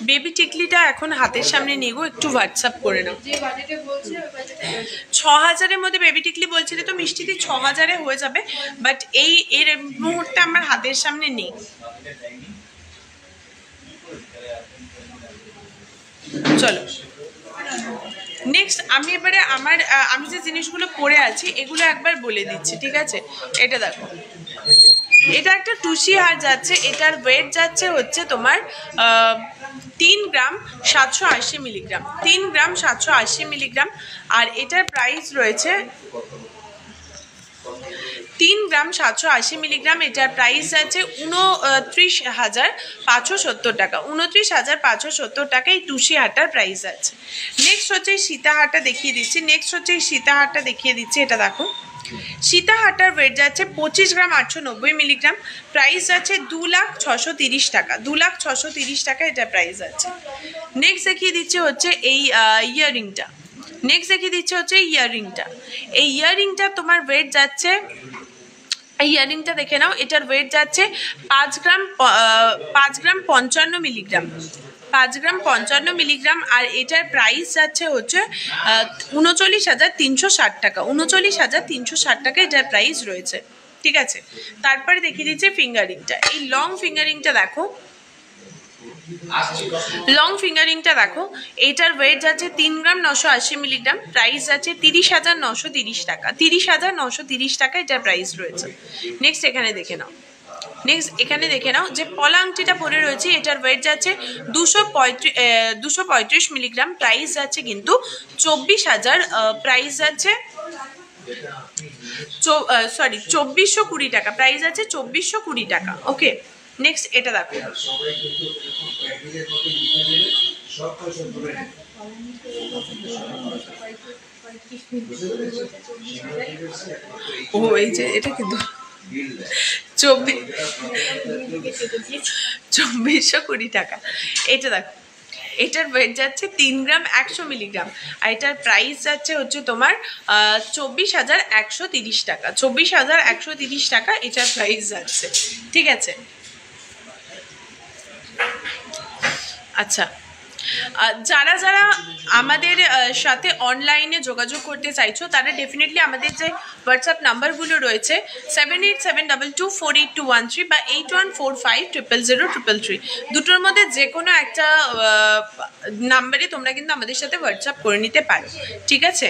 বেবি টিকলিটা এখন হাতের সামনে নিয়ে গো, একটু হোয়াটসঅ্যাপ করে নাও। 6,000-এর মধ্যে বেবি টিকলি বলছিলে তো মিষ্টিদি, 6,000-এ হয়ে যাবে, বাট এর মুহূর্তে আমার হাতের সামনে নেই। চলো নেক্সট আমি এবারে আমি যে জিনিসগুলো পরে আছি এগুলো একবার বলে দিচ্ছি, ঠিক আছে? এটা দেখো, এটা একটা টুসি হার যাচ্ছে, এটার ওয়েট যাচ্ছে হচ্ছে তোমার 3 গ্রাম 780 মিলিগ্রাম, 3 গ্রাম 780 মিলিগ্রাম। আর এটার প্রাইস রয়েছে 3 গ্রাম 780 মিলিগ্রাম, এটার প্রাইস আছে 29,570 টাকা, 29,570 টাকা এই টুসি হারটার প্রাইস আছে। নেক্সট হচ্ছে সীতাহারটা দেখিয়ে দিচ্ছি, এটা দেখো, সীতাহারটার ওয়েট যাচ্ছে 25 গ্রাম 890 মিলিগ্রাম, প্রাইস আছে 2,630 টাকা, 2,630 টাকা এটা প্রাইস আছে। নেক্সট দেখিয়ে দিচ্ছে হচ্ছে এই ইয়াররিংটা, এই ইয়াররিংটা তোমার ওয়েট যাচ্ছে, এই ইয়াররিংটা দেখে নাও, এটার ওয়েট যাচ্ছে 5 গ্রাম 55 মিলিগ্রাম, 5 গ্রাম 55 মিলিগ্রাম। আর এটার প্রাইস যাচ্ছে হচ্ছে 39,360 টাকা, 39,360 টাকা এটার প্রাইস রয়েছে, ঠিক আছে? তারপরে দেখিয়ে দিচ্ছে ফিঙ্গারিংটা, এই লং ফিঙ্গারিংটা দেখো, এইটার ওয়েট যাচ্ছে 3 গ্রাম 980 মিলিগ্রাম, প্রাইস যাচ্ছে 30,930 টাকা, 30,930 টাকা এটার প্রাইস রয়েছে। নেক্সট এখানে দেখে নাও যে পলা আংটিটা পরে রয়েছে, এটার ওয়েট যাচ্ছে 235 মিলিগ্রাম, প্রাইস যাচ্ছে কিন্তু 24,000, প্রাইস যাচ্ছে 2420 টাকা, প্রাইস আছে 2420 টাকা। ওকে, নেক্সট এটা দেখো, ও এই যে এটা কিন্তু 2420 টাকা, এটা দেখো, এটার ওয়েট যাচ্ছে 3 গ্রাম 100 মিলিগ্রাম, আর এটার প্রাইস যাচ্ছে হচ্ছে তোমার 24,130 টাকা, 24,130 টাকা এটার প্রাইস যাচ্ছে, ঠিক আছে? আচ্ছা, যারা আমাদের সাথে অনলাইনে যোগাযোগ করতে চাইছো তারা ডেফিনেটলি আমাদের যে হোয়াটসঅ্যাপ নাম্বারগুলো রয়েছে 7872248213 বা 8145000033, দুটোর মধ্যে যে কোনো একটা নাম্বারে তোমরা কিন্তু আমাদের সাথে হোয়াটসঅ্যাপ করে নিতে পারো, ঠিক আছে?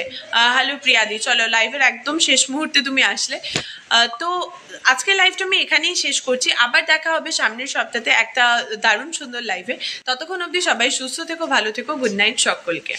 হ্যালো প্রিয়াদি, চলো লাইভের একদম শেষ মুহূর্তে তুমি আসলে। তো আজকের লাইভটা আমি এখানেই শেষ করছি, আবার দেখা হবে সামনের সপ্তাহে একটা দারুণ সুন্দর লাইভে। ততক্ষণ অবধি সবাই সুস্থ থেকো, ভালো থেকো, গুড নাইট সকলকে।